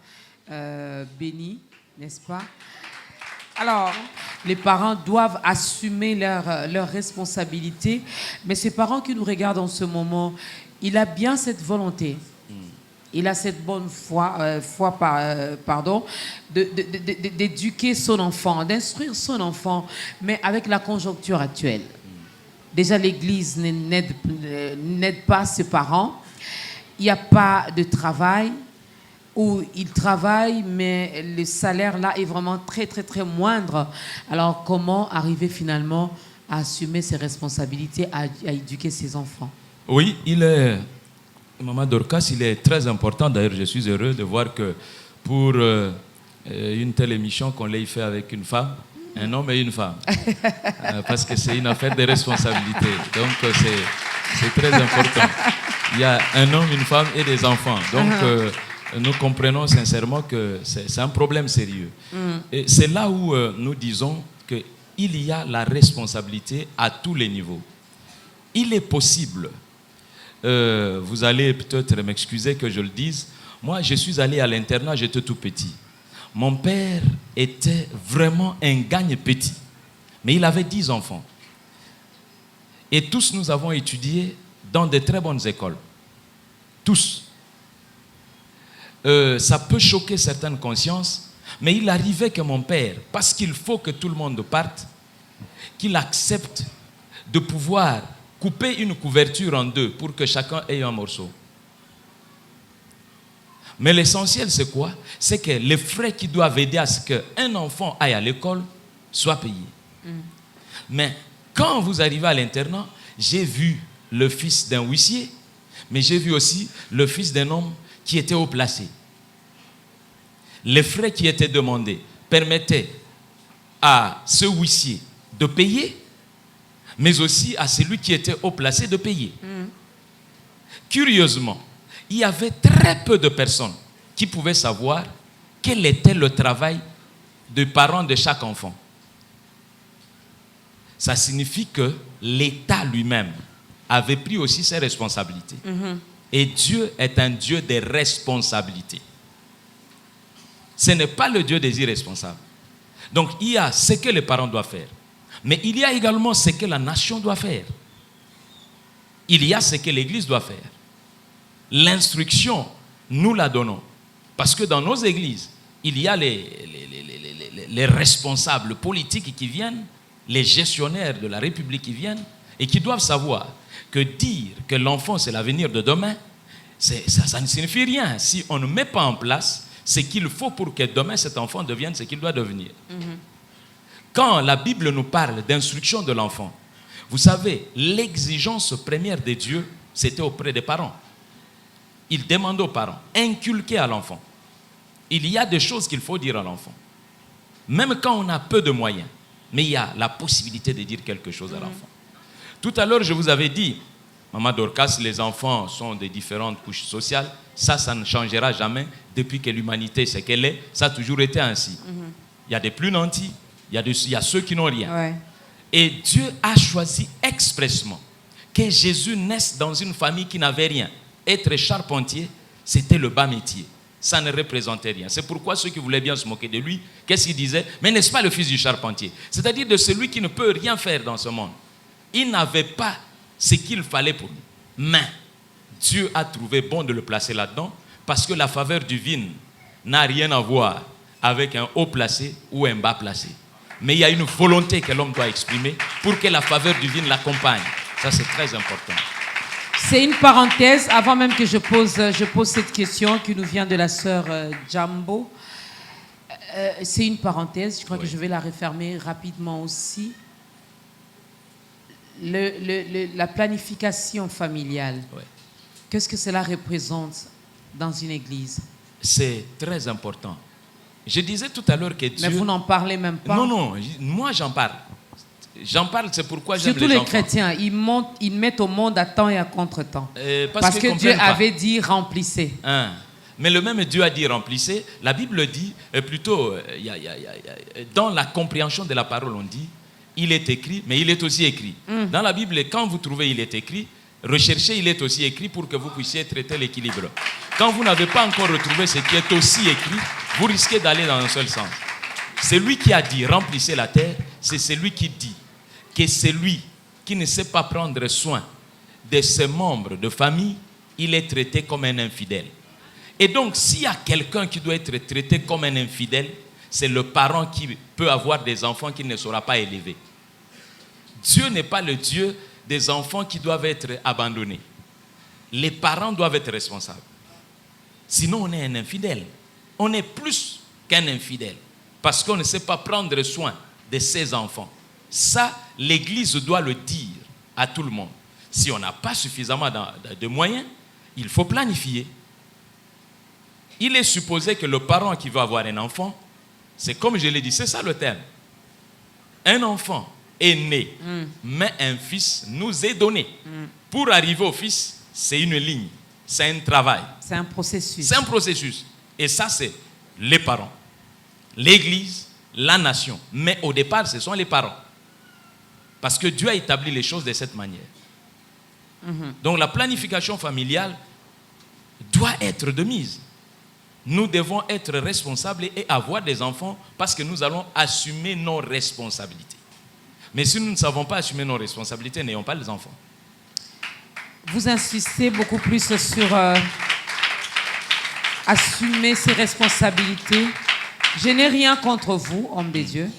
bénis, n'est-ce pas? Alors, les parents doivent assumer leurs responsabilités. Mais ces parents qui nous regardent en ce moment, il a bien cette volonté. Il a cette bonne d'éduquer son enfant, d'instruire son enfant, mais avec la conjoncture actuelle. Déjà, l'Église n'aide pas ses parents. Il n'y a pas de travail, où ils travaillent, mais le salaire là est vraiment très, très, très moindre. Alors, comment arriver finalement à assumer ses responsabilités, à éduquer ses enfants? Oui, Maman Dorcas, il est très important. D'ailleurs, je suis heureux de voir que pour une telle émission qu'on l'ait fait avec une femme, un homme et une femme. Parce que c'est une affaire de responsabilité. Donc, c'est très important. Il y a un homme, une femme et des enfants. Donc, nous comprenons sincèrement que c'est un problème sérieux. Et c'est là où nous disons qu'il y a la responsabilité à tous les niveaux. Il est possible... vous allez peut-être m'excuser que je le dise. Moi, je suis allé à l'internat, j'étais tout petit. Mon père était vraiment un gagne-petit. Mais il avait 10 enfants. Et tous nous avons étudié dans de très bonnes écoles. Tous. Ça peut choquer certaines consciences, mais il arrivait que mon père, parce qu'il faut que tout le monde parte, qu'il accepte de pouvoir couper une couverture en deux pour que chacun ait un morceau. Mais l'essentiel, c'est quoi? C'est que les frais qui doivent aider à ce qu'un enfant aille à l'école soient payés. Mais quand vous arrivez à l'internat, j'ai vu le fils d'un huissier, mais j'ai vu aussi le fils d'un homme qui était haut placé. Les frais qui étaient demandés permettaient à ce huissier de payer, mais aussi à celui qui était haut placé de payer. Curieusement, il y avait très peu de personnes qui pouvaient savoir quel était le travail des parents de chaque enfant. Ça signifie que l'État lui-même avait pris aussi ses responsabilités. Et Dieu est un Dieu des responsabilités. Ce n'est pas le Dieu des irresponsables. Donc il y a ce que les parents doivent faire. Mais il y a également ce que la nation doit faire. Il y a ce que l'Église doit faire. L'instruction, nous la donnons. Parce que dans nos églises, il y a les responsables politiques qui viennent, les gestionnaires de la République qui viennent, et qui doivent savoir que dire que l'enfant c'est l'avenir de demain, ça ne signifie rien si on ne met pas en place ce qu'il faut pour que demain cet enfant devienne ce qu'il doit devenir. Quand la Bible nous parle d'instruction de l'enfant, vous savez, l'exigence première de Dieu, c'était auprès des parents. Il demande aux parents, inculquer à l'enfant. Il y a des choses qu'il faut dire à l'enfant. Même quand on a peu de moyens, mais il y a la possibilité de dire quelque chose à l'enfant. Tout à l'heure, je vous avais dit, Maman Dorcas, les enfants sont de différentes couches sociales. Ça ne changera jamais depuis que l'humanité, c'est qu'elle est. Ça a toujours été ainsi. Il y a des plus nantis, il y a ceux qui n'ont rien. Ouais. Et Dieu a choisi expressément que Jésus naisse dans une famille qui n'avait rien. Être charpentier, c'était le bas métier. Ça ne représentait rien. C'est pourquoi ceux qui voulaient bien se moquer de lui, qu'est-ce qu'ils disaient? Mais n'est-ce pas le fils du charpentier? C'est-à-dire de celui qui ne peut rien faire dans ce monde. Il n'avait pas ce qu'il fallait pour lui. Mais Dieu a trouvé bon de le placer là-dedans parce que la faveur divine n'a rien à voir avec un haut placé ou un bas placé. Mais il y a une volonté que l'homme doit exprimer pour que la faveur divine l'accompagne. Ça, c'est très important. C'est une parenthèse, avant même que je pose cette question qui nous vient de la sœur Jambo. C'est une parenthèse, je crois que je vais la refermer rapidement aussi. La planification familiale, qu'est-ce que cela représente dans une église? C'est très important. Je disais tout à l'heure que Dieu... Mais vous n'en parlez même pas? Non, moi j'en parle. J'en parle, c'est pourquoi j'aime les enfants. Surtout les chrétiens, ils mettent au monde à temps et à contre-temps. Parce que Dieu pas. avait dit remplissez. Mais le même Dieu a dit remplissez. La Bible dit, dans la compréhension de la parole, on dit, il est écrit, mais il est aussi écrit. Dans la Bible, quand vous trouvez il est écrit, recherchez, il est aussi écrit pour que vous puissiez traiter l'équilibre. Quand vous n'avez pas encore retrouvé ce qui est aussi écrit, vous risquez d'aller dans un seul sens. Celui qui a dit remplissez la terre, c'est celui qui dit que celui qui ne sait pas prendre soin de ses membres de famille, il est traité comme un infidèle. Et donc, s'il y a quelqu'un qui doit être traité comme un infidèle, c'est le parent qui peut avoir des enfants qu'il ne saura pas élever. Dieu n'est pas le Dieu des enfants qui doivent être abandonnés. Les parents doivent être responsables. Sinon, on est un infidèle. On est plus qu'un infidèle. Parce qu'on ne sait pas prendre soin de ses enfants. Ça, l'Église doit le dire à tout le monde. Si on n'a pas suffisamment de moyens, il faut planifier. Il est supposé que le parent qui veut avoir un enfant, c'est comme je l'ai dit, c'est ça le terme. Un enfant est né, mais un fils nous est donné. Pour arriver au fils, c'est une ligne, c'est un travail. C'est un processus. C'est un processus. Et ça, c'est les parents, l'Église, la nation. Mais au départ, ce sont les parents. Parce que Dieu a établi les choses de cette manière. Donc la planification familiale doit être de mise. Nous devons être responsables et avoir des enfants parce que nous allons assumer nos responsabilités. Mais si nous ne savons pas assumer nos responsabilités, n'ayons pas les enfants. Vous insistez beaucoup plus sur assumer ses responsabilités. Je n'ai rien contre vous, hommes de Dieu.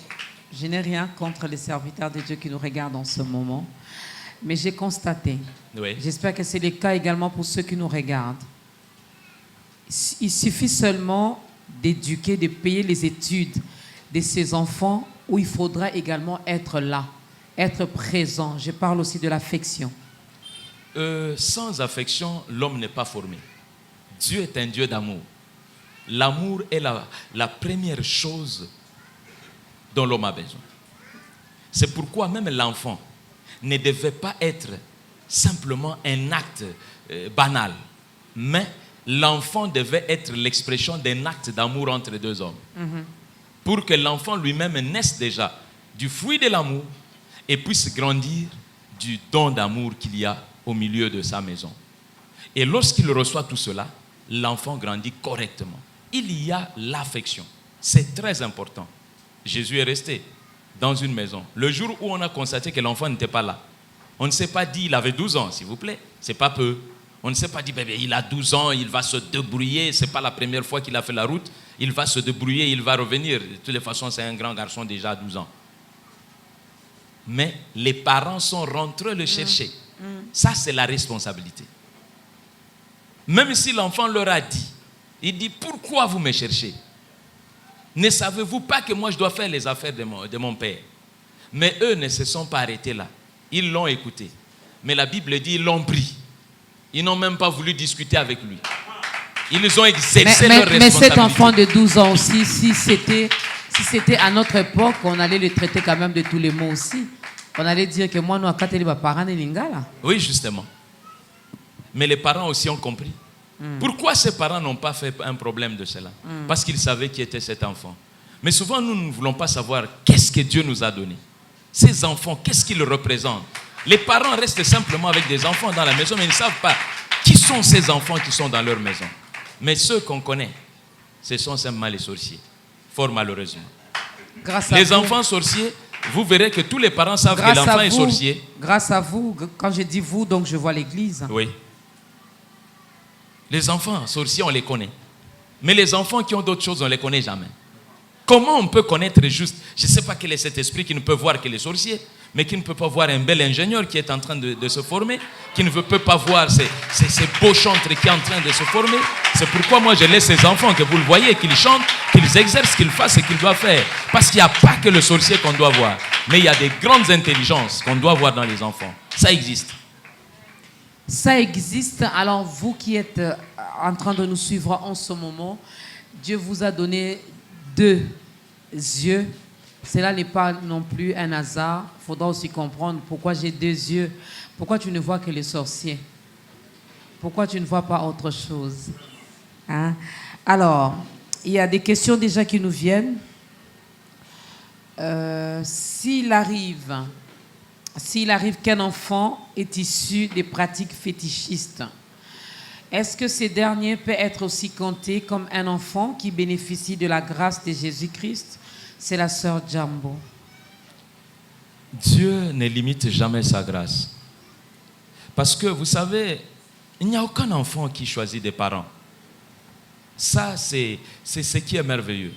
Je n'ai rien contre les serviteurs de Dieu qui nous regardent en ce moment. Mais j'ai constaté, j'espère que c'est le cas également pour ceux qui nous regardent. Il suffit seulement d'éduquer, de payer les études de ces enfants où il faudra également être là, être présent. Je parle aussi de l'affection. Sans affection, l'homme n'est pas formé. Dieu est un Dieu d'amour. L'amour est la première chose dont l'homme a besoin. C'est pourquoi même l'enfant ne devait pas être simplement un acte banal, mais l'enfant devait être l'expression d'un acte d'amour entre deux hommes. Pour que l'enfant lui-même naisse déjà du fruit de l'amour et puisse grandir du don d'amour qu'il y a au milieu de sa maison. Et lorsqu'il reçoit tout cela, l'enfant grandit correctement. Il y a l'affection. C'est très important. Jésus est resté dans une maison. Le jour où on a constaté que l'enfant n'était pas là, on ne s'est pas dit il avait 12 ans, s'il vous plaît. C'est pas peu. On ne s'est pas dit bébé, il a 12 ans, il va se débrouiller. C'est pas la première fois qu'il a fait la route. Il va se débrouiller, il va revenir. De toutes les façons, c'est un grand garçon déjà à 12 ans. Mais les parents sont rentrés le chercher. Ça, c'est la responsabilité. Même si l'enfant leur a dit, il dit, pourquoi vous me cherchez? Ne savez-vous pas que moi je dois faire les affaires de mon père? Mais eux ne se sont pas arrêtés là. Ils l'ont écouté. Mais la Bible dit, ils l'ont pris. Ils n'ont même pas voulu discuter avec lui. Ils ont exercé leur responsabilité. Mais cet enfant de 12 ans aussi, si c'était à notre époque, on allait le traiter quand même de tous les mots aussi. On allait dire que moi, nous, à Kateli, parents de Lingala. Oui, justement. Mais les parents aussi ont compris. Pourquoi ces parents n'ont pas fait un problème de cela? Parce qu'ils savaient qui était cet enfant. Mais souvent, nous ne voulons pas savoir qu'est-ce que Dieu nous a donné. Ces enfants, qu'est-ce qu'ils représentent? Les parents restent simplement avec des enfants dans la maison, mais ils ne savent pas qui sont ces enfants qui sont dans leur maison. Mais ceux qu'on connaît, ce sont simplement les sorciers. Fort malheureusement. Les enfants sorciers, vous verrez que tous les parents savent que l'enfant est sorcier. Grâce à vous, quand je dis vous, donc je vois l'église. Oui. Les enfants sorciers, on les connaît. Mais les enfants qui ont d'autres choses, on ne les connaît jamais. Comment on peut connaître juste, je ne sais pas quel est cet esprit qui ne peut voir que les sorciers, mais qui ne peut pas voir un bel ingénieur qui est en train de se former, qui ne peut pas voir ces beaux chantres qui sont en train de se former. C'est pourquoi moi je laisse ces enfants, que vous le voyez, qu'ils chantent, qu'ils exercent, qu'ils fassent ce qu'ils doivent faire. Parce qu'il n'y a pas que le sorcier qu'on doit voir, mais il y a des grandes intelligences qu'on doit voir dans les enfants. Ça existe. Ça existe. Alors vous qui êtes en train de nous suivre en ce moment, Dieu vous a donné 2 yeux. Cela n'est pas non plus un hasard. Il faudra aussi comprendre pourquoi j'ai 2 yeux. Pourquoi tu ne vois que les sorciers? Pourquoi tu ne vois pas autre chose? Hein? Alors, il y a des questions déjà qui nous viennent. S'il arrive qu'un enfant est issu des pratiques fétichistes, est-ce que ces derniers peuvent être aussi comptés comme un enfant qui bénéficie de la grâce de Jésus-Christ? C'est la sœur Jambo. Dieu ne limite jamais sa grâce. Parce que, vous savez, il n'y a aucun enfant qui choisit des parents. Ça, c'est ce qui est merveilleux.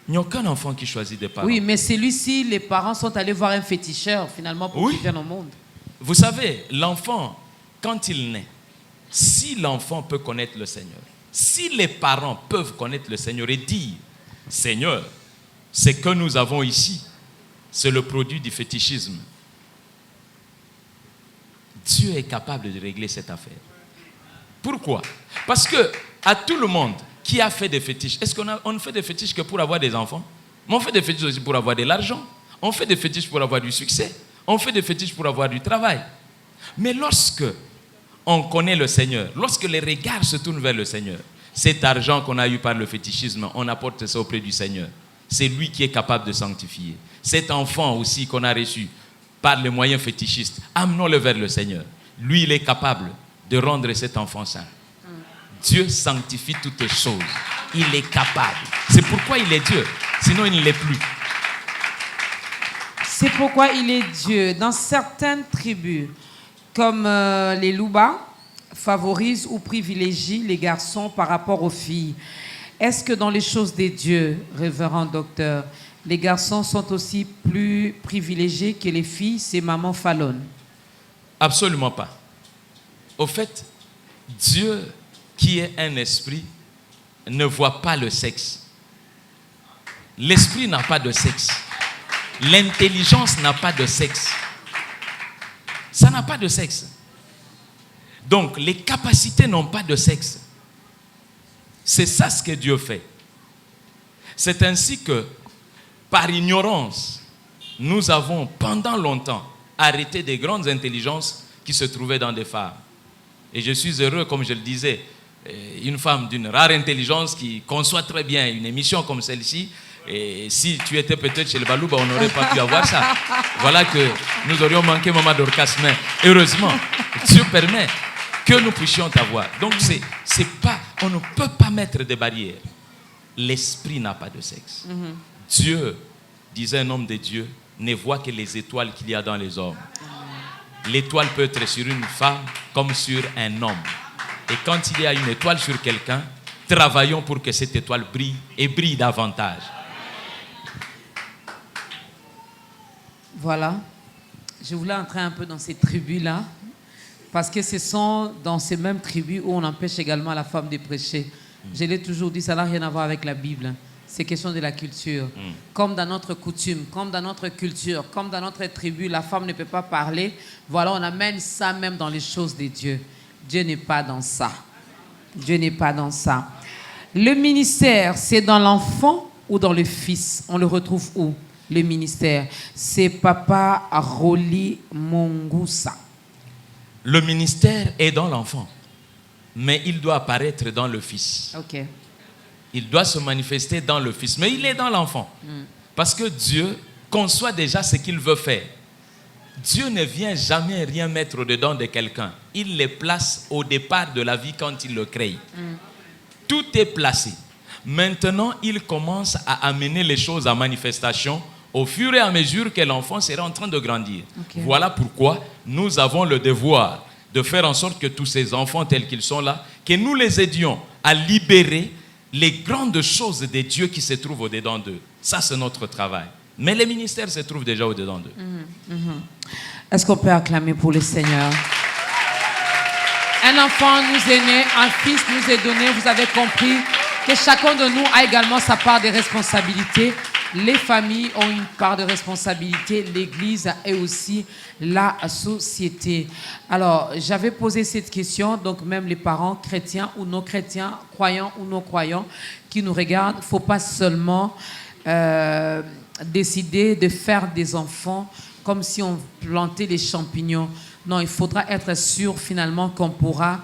Il n'y a aucun enfant qui choisit des parents. Oui, mais celui-ci, les parents sont allés voir un féticheur, finalement, pour qu'il vienne au monde. Vous savez, l'enfant, quand il naît, si l'enfant peut connaître le Seigneur, si les parents peuvent connaître le Seigneur et dire, Seigneur, ce que nous avons ici, c'est le produit du fétichisme. Dieu est capable de régler cette affaire. Pourquoi? Parce que à tout le monde qui a fait des fétiches, est-ce qu'on ne fait des fétiches que pour avoir des enfants? Mais on fait des fétiches aussi pour avoir de l'argent. On fait des fétiches pour avoir du succès. On fait des fétiches pour avoir du travail. Mais lorsque on connaît le Seigneur, lorsque les regards se tournent vers le Seigneur, cet argent qu'on a eu par le fétichisme, on apporte ça auprès du Seigneur. C'est lui qui est capable de sanctifier. Cet enfant aussi qu'on a reçu par les moyens fétichistes, amenons-le vers le Seigneur. Lui, il est capable de rendre cet enfant saint. Dieu sanctifie toutes choses. Il est capable. C'est pourquoi il est Dieu. Sinon, il ne l'est plus. C'est pourquoi il est Dieu. Dans certaines tribus, comme les Louba, favorisent ou privilégient les garçons par rapport aux filles. Est-ce que dans les choses des dieux, révérend docteur, les garçons sont aussi plus privilégiés que les filles? C'est Maman Fallon. Absolument pas. Au fait, Dieu, qui est un esprit, ne voit pas le sexe. L'esprit n'a pas de sexe. L'intelligence n'a pas de sexe. Ça n'a pas de sexe. Donc, les capacités n'ont pas de sexe. C'est ça ce que Dieu fait. C'est ainsi que, par ignorance, nous avons pendant longtemps arrêté des grandes intelligences qui se trouvaient dans des femmes. Et je suis heureux, comme je le disais, une femme d'une rare intelligence qui conçoit très bien une émission comme celle-ci. Et si tu étais peut-être chez le Balouba, on n'aurait pas pu avoir ça. Voilà que nous aurions manqué Maman Dorcas. Mais heureusement, Dieu permet que nous puissions t'avoir. Donc, on ne peut pas mettre des barrières. L'esprit n'a pas de sexe. Dieu, disait un homme de Dieu, ne voit que les étoiles qu'il y a dans les hommes. L'étoile peut être sur une femme comme sur un homme. Et quand il y a une étoile sur quelqu'un, travaillons pour que cette étoile brille et brille davantage. Voilà. Je voulais entrer un peu dans ces tribus-là, parce que ce sont dans ces mêmes tribus où on empêche également la femme de prêcher. Je l'ai toujours dit, ça n'a rien à voir avec la Bible. C'est question de la culture. Comme dans notre coutume, comme dans notre culture, comme dans notre tribu, la femme ne peut pas parler. Voilà, on amène ça même dans les choses de Dieu. Dieu n'est pas dans ça. Dieu n'est pas dans ça. Le ministère, c'est dans l'enfant ou dans le fils? On le retrouve où, le ministère? C'est Papa Roli Mongoussa. Le ministère est dans l'enfant, mais il doit apparaître dans le fils. Ok. Il doit se manifester dans le fils, mais il est dans l'enfant. Parce que Dieu conçoit déjà ce qu'il veut faire. Dieu ne vient jamais rien mettre au-dedans de quelqu'un. Il les place au départ de la vie quand il le crée. Tout est placé. Maintenant, il commence à amener les choses à manifestation au fur et à mesure que l'enfant sera en train de grandir. Okay. Voilà pourquoi nous avons le devoir de faire en sorte que tous ces enfants tels qu'ils sont là, que nous les aidions à libérer les grandes choses de Dieu qui se trouvent au-dedans d'eux. Ça, c'est notre travail. Mais les ministères se trouvent déjà au-dedans d'eux. Est-ce qu'on peut acclamer pour le Seigneur? Un enfant nous est né, un fils nous est donné. Vous avez compris que chacun de nous a également sa part de responsabilité. Les familles ont une part de responsabilité, l'Église et aussi la société. Alors, j'avais posé cette question, donc même les parents, chrétiens ou non chrétiens, croyants ou non croyants, qui nous regardent, il ne faut pas seulement décider de faire des enfants comme si on plantait les champignons. Non, il faudra être sûr finalement qu'on pourra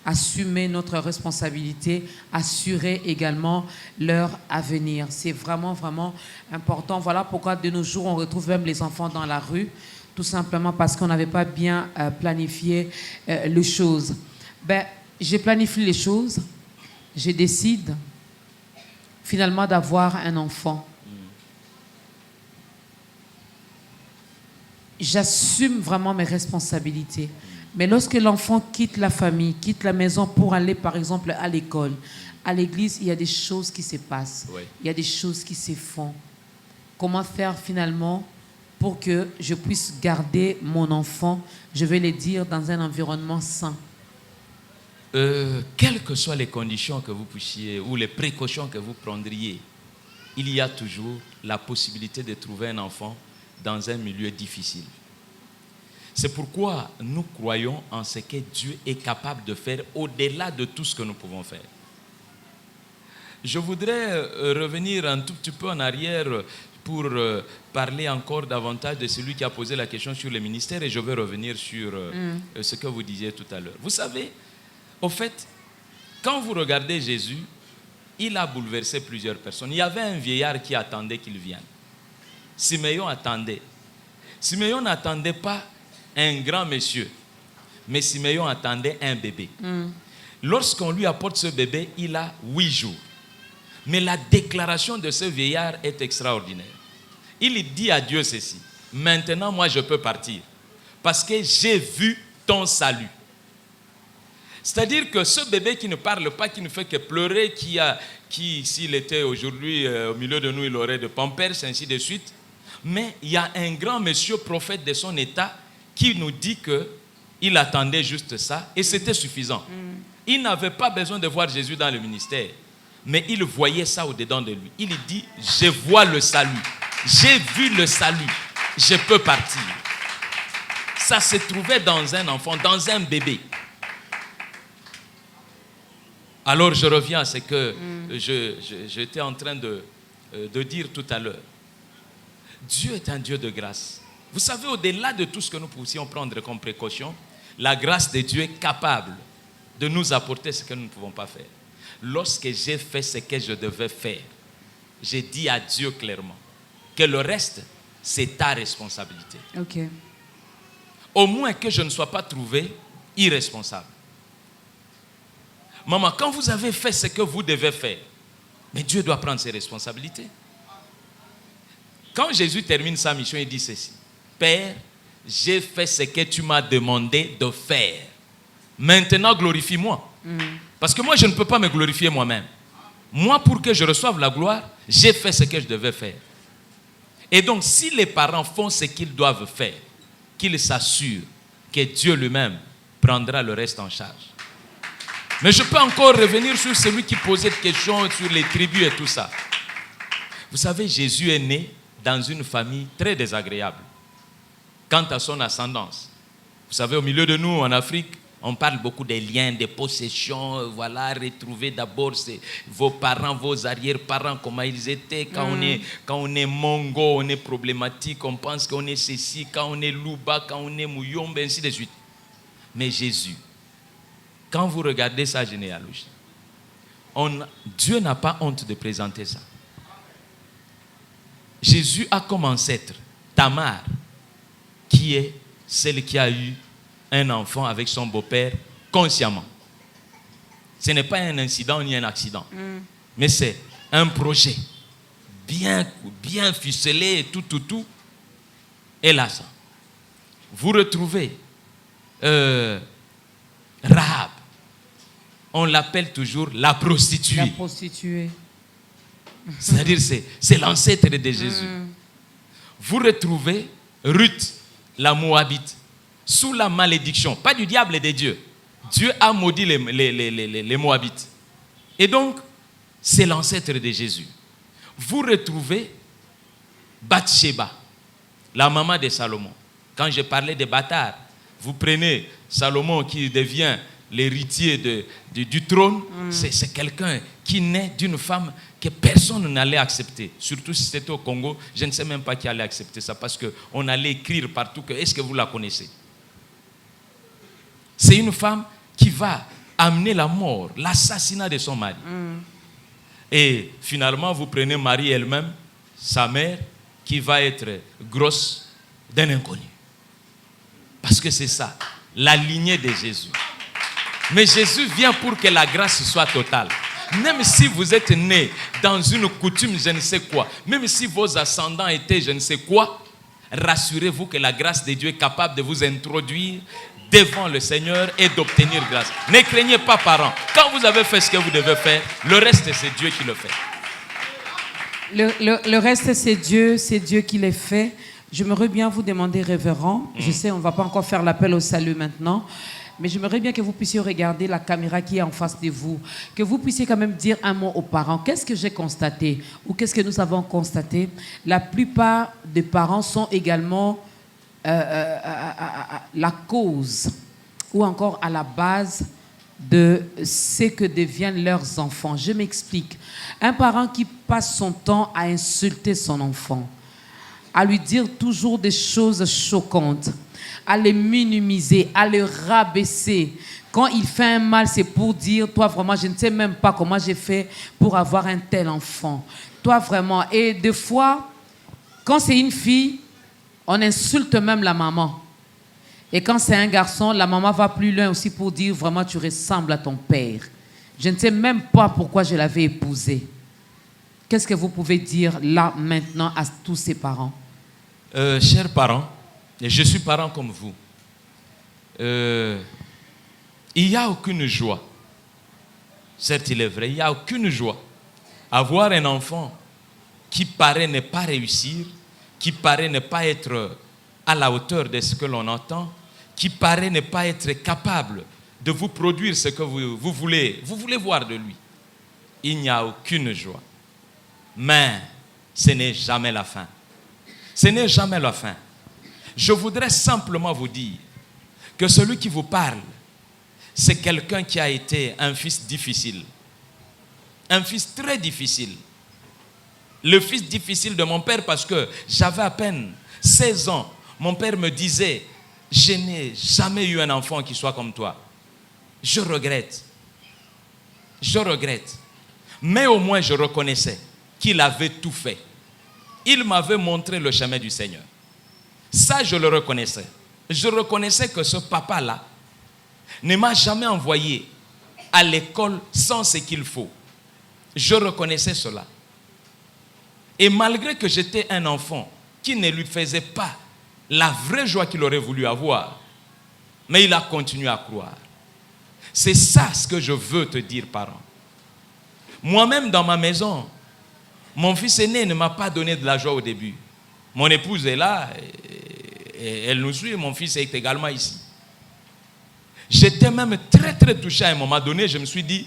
assumer notre responsabilité, assurer également leur avenir. C'est vraiment, vraiment important. Voilà pourquoi de nos jours, on retrouve même les enfants dans la rue, tout simplement parce qu'on n'avait pas bien planifié les choses. Je planifie les choses, je décide finalement d'avoir un enfant. J'assume vraiment mes responsabilités. Mais lorsque l'enfant quitte la famille, quitte la maison pour aller, par exemple, à l'école, à l'église, il y a des choses qui se passent. Oui. Il y a des choses qui se font. Comment faire finalement pour que je puisse garder mon enfant, je vais le dire, dans un environnement sain? Quelles que soient les conditions que vous puissiez ou les précautions que vous prendriez, il y a toujours la possibilité de trouver un enfant dans un milieu difficile. C'est pourquoi nous croyons en ce que Dieu est capable de faire au-delà de tout ce que nous pouvons faire. Je voudrais revenir un tout petit peu en arrière pour parler encore davantage de celui qui a posé la question sur le ministère, et je vais revenir sur ce que vous disiez tout à l'heure. Vous savez, au fait, quand vous regardez Jésus, il a bouleversé plusieurs personnes. Il y avait un vieillard qui attendait qu'il vienne. Siméon attendait. Siméon n'attendait pas un grand monsieur, mais Siméon attendait un bébé. Lorsqu'on lui apporte ce bébé, il a 8 jours. Mais la déclaration de ce vieillard est extraordinaire. Il dit à Dieu ceci: maintenant moi je peux partir, parce que j'ai vu ton salut. C'est-à-dire que ce bébé qui ne parle pas, qui ne fait que pleurer, qui s'il était aujourd'hui au milieu de nous, il aurait de pampers, ainsi de suite. Mais il y a un grand monsieur prophète de son état qui nous dit qu'il attendait juste ça et c'était suffisant. Il n'avait pas besoin de voir Jésus dans le ministère, mais il voyait ça au-dedans de lui. Il dit: je vois le salut, j'ai vu le salut, je peux partir. Ça se trouvait dans un enfant, dans un bébé. Alors je reviens à ce que j'étais en train de dire tout à l'heure. Dieu est un Dieu de grâce. Vous savez, au-delà de tout ce que nous puissions prendre comme précaution, la grâce de Dieu est capable de nous apporter ce que nous ne pouvons pas faire. Lorsque j'ai fait ce que je devais faire, j'ai dit à Dieu clairement que le reste, c'est ta responsabilité. Okay. Au moins que je ne sois pas trouvé irresponsable. Maman, quand vous avez fait ce que vous devez faire, mais Dieu doit prendre ses responsabilités. Quand Jésus termine sa mission, il dit ceci: Père, j'ai fait ce que tu m'as demandé de faire. Maintenant, glorifie-moi. Parce que moi, je ne peux pas me glorifier moi-même. Moi, pour que je reçoive la gloire, j'ai fait ce que je devais faire. Et donc, si les parents font ce qu'ils doivent faire, qu'ils s'assurent que Dieu lui-même prendra le reste en charge. Mais je peux encore revenir sur celui qui posait des questions sur les tribus et tout ça. Vous savez, Jésus est né dans une famille très désagréable quant à son ascendance. Vous savez, au milieu de nous, en Afrique, on parle beaucoup des liens, des possessions. Voilà, retrouver d'abord vos parents, vos arrière-parents, comment ils étaient. Quand on est mongo, on est problématique, on pense qu'on est ceci. Quand on est louba, quand on est mouyombe, ainsi de suite. Mais Jésus, quand vous regardez sa généalogie, Dieu n'a pas honte de présenter ça. Jésus a comme ancêtre Tamar, qui est celle qui a eu un enfant avec son beau-père consciemment. Ce n'est pas un incident ni un accident, mais c'est un projet bien ficelé et tout. Et là, ça. Vous retrouvez Rahab. On l'appelle toujours la prostituée. La prostituée. C'est-à-dire c'est l'ancêtre de Jésus. Vous retrouvez Ruth, la Moabite, sous la malédiction, pas du diable et de Dieu. Dieu a maudit les Moabites. Et donc, c'est l'ancêtre de Jésus. Vous retrouvez Bathsheba, la maman de Salomon. Quand je parlais des bâtards, vous prenez Salomon qui devient l'héritier du trône, c'est quelqu'un qui naît d'une femme que personne n'allait accepter. Surtout si c'était au Congo, je ne sais même pas qui allait accepter ça, parce qu'on allait écrire partout que est-ce que vous la connaissez? C'est une femme qui va amené la mort, l'assassinat de son mari. Et finalement, vous prenez Marie elle-même, sa mère, qui va être grosse d'un inconnu. Parce que c'est ça, la lignée de Jésus. Mais Jésus vient pour que la grâce soit totale. Même si vous êtes né dans une coutume, je ne sais quoi, même si vos ascendants étaient je ne sais quoi, rassurez-vous que la grâce de Dieu est capable de vous introduire devant le Seigneur et d'obtenir grâce. Ne craignez pas, parents. Quand vous avez fait ce que vous devez faire, le reste, c'est Dieu qui le fait. Le reste, c'est Dieu qui le fait. J'aimerais bien vous demander, révérend, je sais, on ne va pas encore faire l'appel au salut maintenant, mais j'aimerais bien que vous puissiez regarder la caméra qui est en face de vous, que vous puissiez quand même dire un mot aux parents. Qu'est-ce que j'ai constaté ou qu'est-ce que nous avons constaté? La plupart des parents sont également la cause ou encore à la base de ce que deviennent leurs enfants. Je m'explique. Un parent qui passe son temps à insulter son enfant, à lui dire toujours des choses choquantes, à le minimiser, à le rabaisser. Quand il fait un mal, c'est pour dire, toi vraiment, je ne sais même pas comment j'ai fait pour avoir un tel enfant. Toi vraiment. Et des fois, quand c'est une fille, on insulte même la maman. Et quand c'est un garçon, la maman va plus loin aussi pour dire, vraiment, tu ressembles à ton père. Je ne sais même pas pourquoi je l'avais épousé. Qu'est-ce que vous pouvez dire là, maintenant, à tous ces parents? Chers parents, et je suis parent comme vous, il n'y a aucune joie. Certes, il est vrai, il n'y a aucune joie à voir un enfant qui paraît ne pas réussir, qui paraît ne pas être à la hauteur de ce que l'on entend, qui paraît ne pas être capable de vous produire ce que vous voulez voir de lui. Il n'y a aucune joie. Mais ce n'est jamais la fin. Ce n'est jamais la fin. Je voudrais simplement vous dire que celui qui vous parle, c'est quelqu'un qui a été un fils difficile. Un fils très difficile. Le fils difficile de mon père parce que j'avais à peine 16 ans. Mon père me disait, je n'ai jamais eu un enfant qui soit comme toi. Je regrette. Je regrette. Mais au moins je reconnaissais qu'il avait tout fait. Il m'avait montré le chemin du Seigneur. Ça, je le reconnaissais. Je reconnaissais que ce papa-là ne m'a jamais envoyé à l'école sans ce qu'il faut. Je reconnaissais cela. Et malgré que j'étais un enfant qui ne lui faisait pas la vraie joie qu'il aurait voulu avoir, mais il a continué à croire. C'est ça ce que je veux te dire, parents. Moi-même, dans ma maison, mon fils aîné ne m'a pas donné de la joie au début. Mon épouse est là, et elle nous suit, mon fils est également ici. J'étais même très très touché à un moment donné, je me suis dit,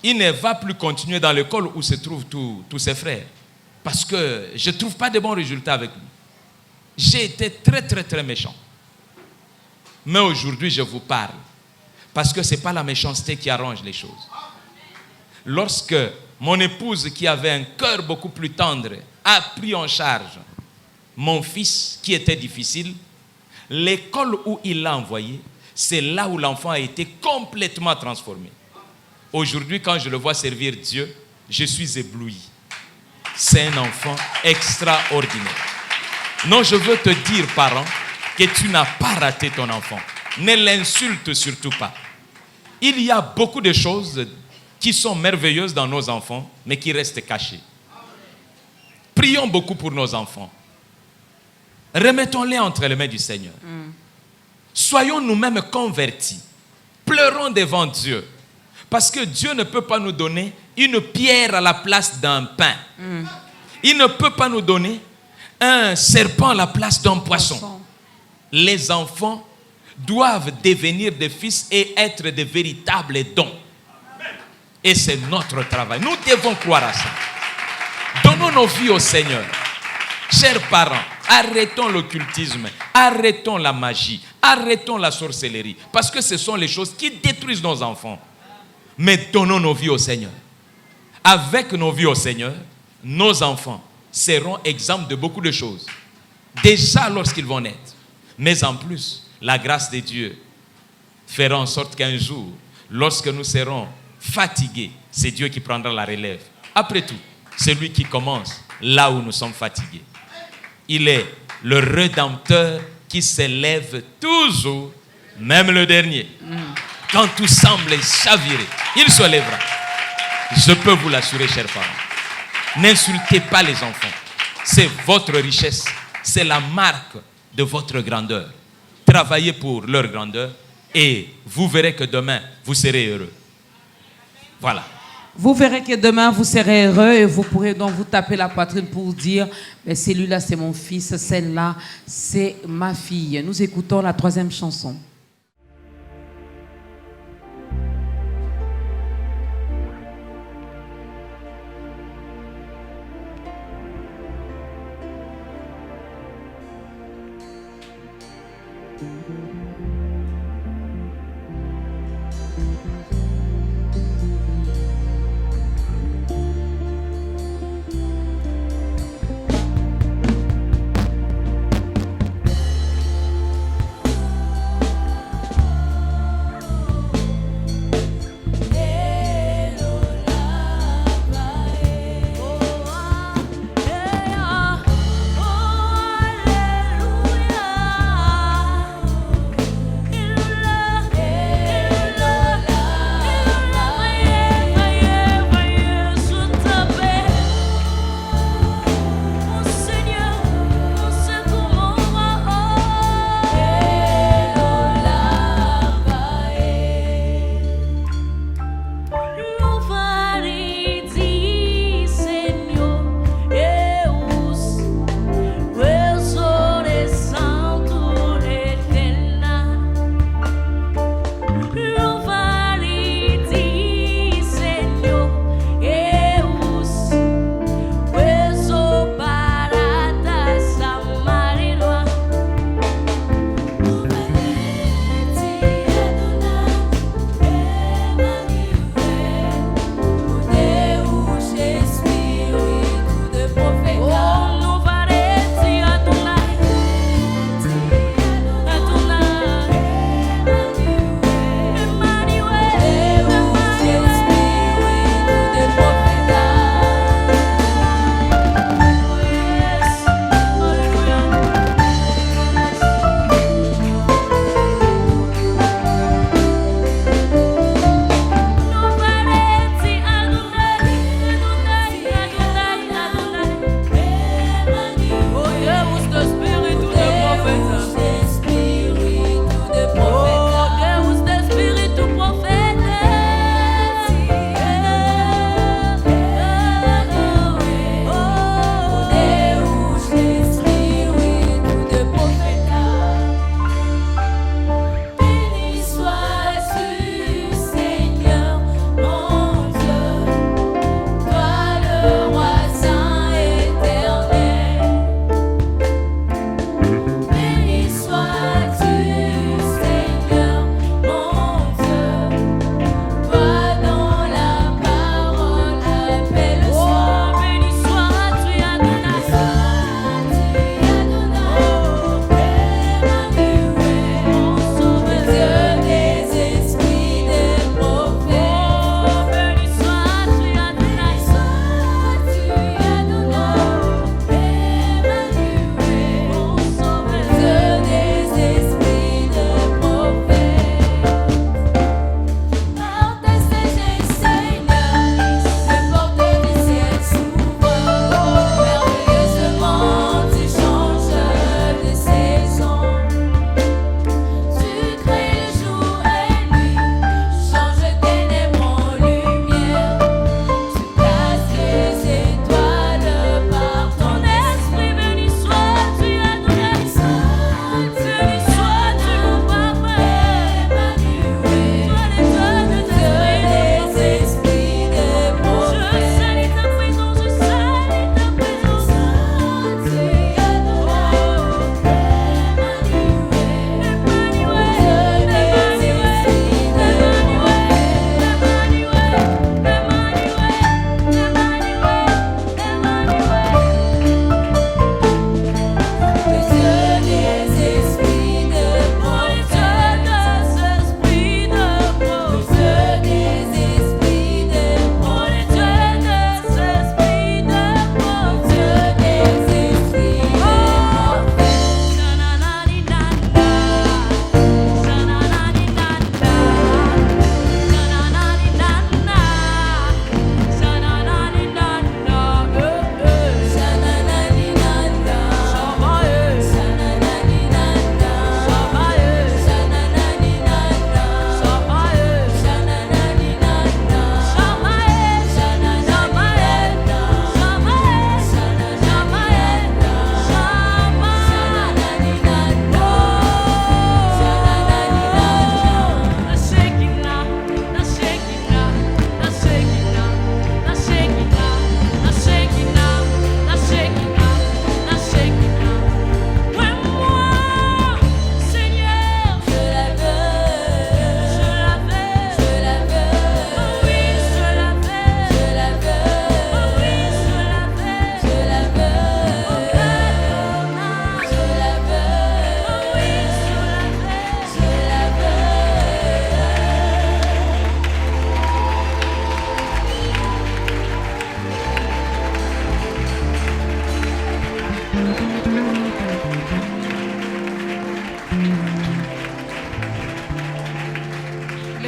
il ne va plus continuer dans l'école où se trouvent tous ses frères. Parce que je ne trouve pas de bons résultats avec lui. J'ai été très très très méchant. Mais aujourd'hui je vous parle. Parce que ce n'est pas la méchanceté qui arrange les choses. Lorsque mon épouse, qui avait un cœur beaucoup plus tendre, a pris en charge mon fils qui était difficile, l'école où il l'a envoyé, c'est là où l'enfant a été complètement transformé. Aujourd'hui, quand je le vois servir Dieu, je suis ébloui. C'est un enfant extraordinaire. Non, je veux te dire, parent, que tu n'as pas raté ton enfant. Ne l'insulte surtout pas. Il y a beaucoup de choses qui sont merveilleuses dans nos enfants, mais qui restent cachées. Prions beaucoup pour nos enfants. Remettons-les entre les mains du Seigneur. Soyons nous-mêmes convertis. Pleurons devant Dieu. Parce que Dieu ne peut pas nous donner une pierre à la place d'un pain. Il ne peut pas nous donner un serpent à la place d'un poisson. Les enfants doivent devenir des fils et être de véritables dons. Et c'est notre travail. Nous devons croire à ça. Donnons nos vies au Seigneur. Chers parents, arrêtons l'occultisme, arrêtons la magie, arrêtons la sorcellerie. Parce que ce sont les choses qui détruisent nos enfants. Mais donnons nos vies au Seigneur. Avec nos vies au Seigneur, nos enfants seront exempts de beaucoup de choses. Déjà lorsqu'ils vont naître. Mais en plus, la grâce de Dieu fera en sorte qu'un jour, lorsque nous serons fatigués, c'est Dieu qui prendra la relève. Après tout, c'est lui qui commence là où nous sommes fatigués. Il est le Rédempteur qui s'élève toujours, même le dernier. Quand tout semble chavirer, il se lèvera. Je peux vous l'assurer, chers parents. N'insultez pas les enfants. C'est votre richesse. C'est la marque de votre grandeur. Travaillez pour leur grandeur et vous verrez que demain, vous serez heureux. Voilà. Vous verrez que demain, vous serez heureux et vous pourrez donc vous taper la poitrine pour dire « Celui-là, c'est mon fils, celle-là, c'est ma fille ». Nous écoutons la 3e chanson.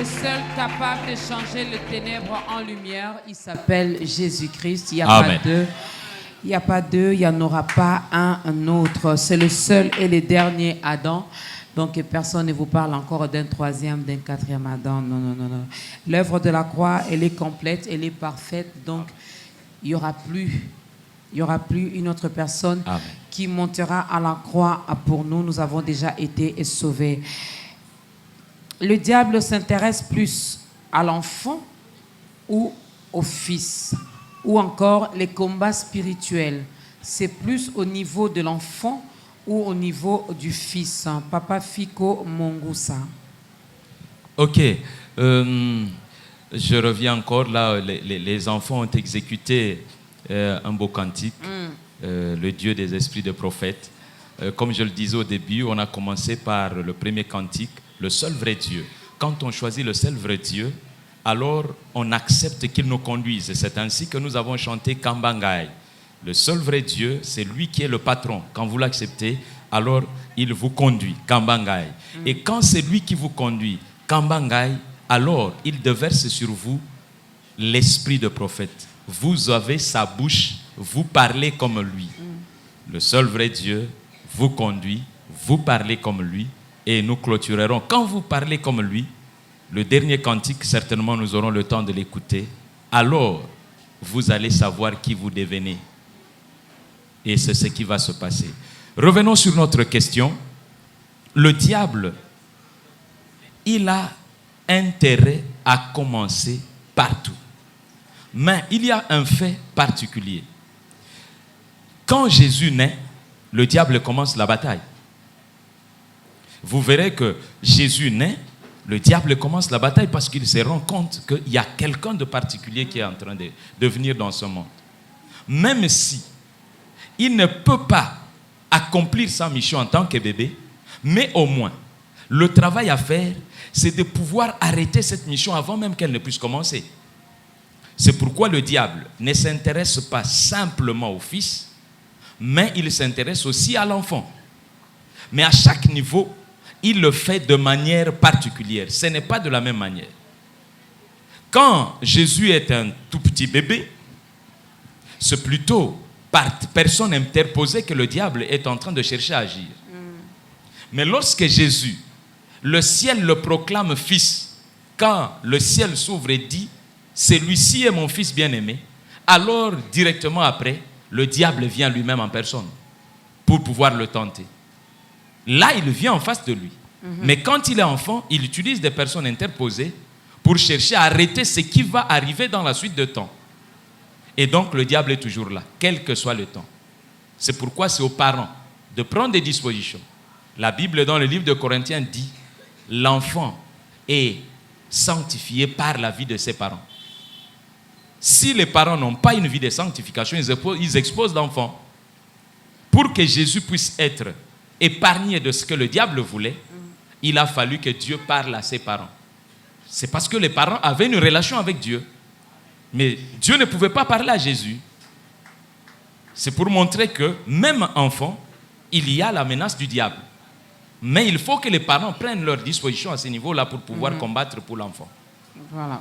Le seul capable de changer les ténèbres en lumière, il s'appelle Jésus-Christ. Il n'y a Amen. pas deux. Il n'y a pas deux, il n'y en aura pas un autre. C'est le seul et le dernier Adam. Donc personne ne vous parle encore d'un troisième, d'un quatrième Adam. Non, non, non, non. L'œuvre de la croix, elle est complète, elle est parfaite. Donc il n'y aura plus une autre personne Amen. qui montera à la croix pour nous. Nous avons déjà été sauvés. Le diable s'intéresse plus à l'enfant ou au fils, ou encore les combats spirituels. C'est plus au niveau de l'enfant ou au niveau du fils. Papa Fiko Mongusa. Ok. Je reviens encore là. Les enfants ont exécuté un beau cantique, le Dieu des esprits de prophètes. Comme je le disais au début, on a commencé par le premier cantique, le seul vrai Dieu. Quand on choisit le seul vrai Dieu, alors on accepte qu'il nous conduise. C'est ainsi que nous avons chanté Kambangai. Le seul vrai Dieu, c'est lui qui est le patron. Quand vous l'acceptez, alors il vous conduit, Kambangai. Et quand c'est lui qui vous conduit, Kambangai, alors il déverse sur vous l'esprit de prophète. Vous avez sa bouche, vous parlez comme lui. Le seul vrai Dieu vous conduit, vous parlez comme lui, et nous clôturerons. Quand vous parlez comme lui, le dernier cantique, certainement nous aurons le temps de l'écouter, alors vous allez savoir qui vous devenez. Et c'est ce qui va se passer. Revenons sur notre question. Le diable, il a intérêt à commencer partout. Mais il y a un fait particulier. Quand Jésus naît, le diable commence la bataille. Vous verrez que Jésus naît, le diable commence la bataille parce qu'il se rend compte qu'il y a quelqu'un de particulier qui est en train de venir dans ce monde. Même si il ne peut pas accomplir sa mission en tant que bébé, mais au moins, le travail à faire, c'est de pouvoir arrêter cette mission avant même qu'elle ne puisse commencer. C'est pourquoi le diable ne s'intéresse pas simplement au fils, mais il s'intéresse aussi à l'enfant. Mais à chaque niveau, il le fait de manière particulière. Ce n'est pas de la même manière. Quand Jésus est un tout petit bébé, c'est plutôt par personne interposée que le diable est en train de chercher à agir. Mais lorsque Jésus, le ciel le proclame fils, quand le ciel s'ouvre et dit « Celui-ci est mon fils bien-aimé », alors directement après, le diable vient lui-même en personne pour pouvoir le tenter. Là, il vient en face de lui. Mais quand il est enfant, il utilise des personnes interposées pour chercher à arrêter ce qui va arriver dans la suite de temps. Et donc, le diable est toujours là, quel que soit le temps. C'est pourquoi c'est aux parents de prendre des dispositions. La Bible, dans le livre de Corinthiens, dit « L'enfant est sanctifié par la vie de ses parents ». Si les parents n'ont pas une vie de sanctification, ils exposent l'enfant. Pour que Jésus puisse être épargné de ce que le diable voulait, il a fallu que Dieu parle à ses parents. C'est parce que les parents avaient une relation avec Dieu. Mais Dieu ne pouvait pas parler à Jésus. C'est pour montrer que même enfant, il y a la menace du diable. Mais il faut que les parents prennent leur disposition à ce niveau-là pour pouvoir combattre pour l'enfant. Voilà.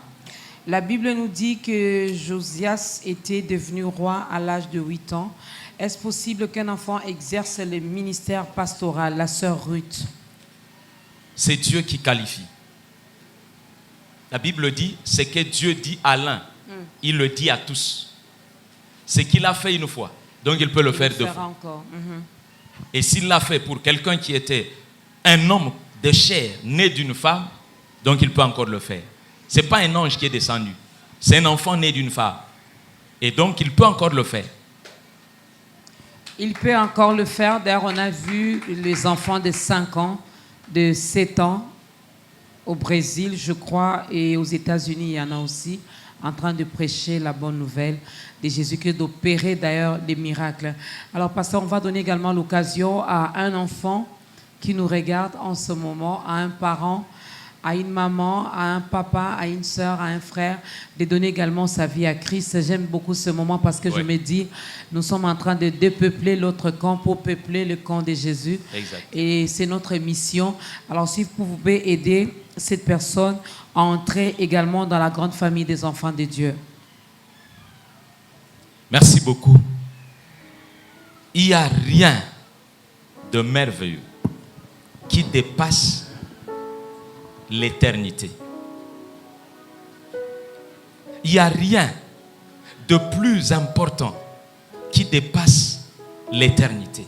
La Bible nous dit que Josias était devenu roi à l'âge de 8 ans. Est-ce possible qu'un enfant exerce le ministère pastoral, la sœur Ruth? C'est Dieu qui qualifie. La Bible dit, ce que Dieu dit à l'un, il le dit à tous. Ce qu'il a fait une fois, donc il peut le faire deux fois. Encore. Et s'il l'a fait pour quelqu'un qui était un homme de chair, né d'une femme, donc il peut encore le faire. Ce n'est pas un ange qui est descendu, c'est un enfant né d'une femme. Et donc il peut encore le faire. Il peut encore le faire. D'ailleurs, on a vu les enfants de 5 ans, de 7 ans, au Brésil, je crois, et aux États-Unis, il y en a aussi, en train de prêcher la bonne nouvelle de Jésus-Christ, d'opérer d'ailleurs des miracles. Alors, pasteur, on va donner également l'occasion à un enfant qui nous regarde en ce moment, à un parent, à une maman, à un papa, à une sœur, à un frère, de donner également sa vie à Christ. J'aime beaucoup ce moment parce que je me dis, nous sommes en train de dépeupler l'autre camp pour peupler le camp de Jésus. Exact. Et c'est notre mission. Alors, si vous pouvez aider cette personne à entrer également dans la grande famille des enfants de Dieu. Merci beaucoup. Il n'y a rien de merveilleux qui dépasse l'éternité. Il n'y a rien de plus important qui dépasse l'éternité.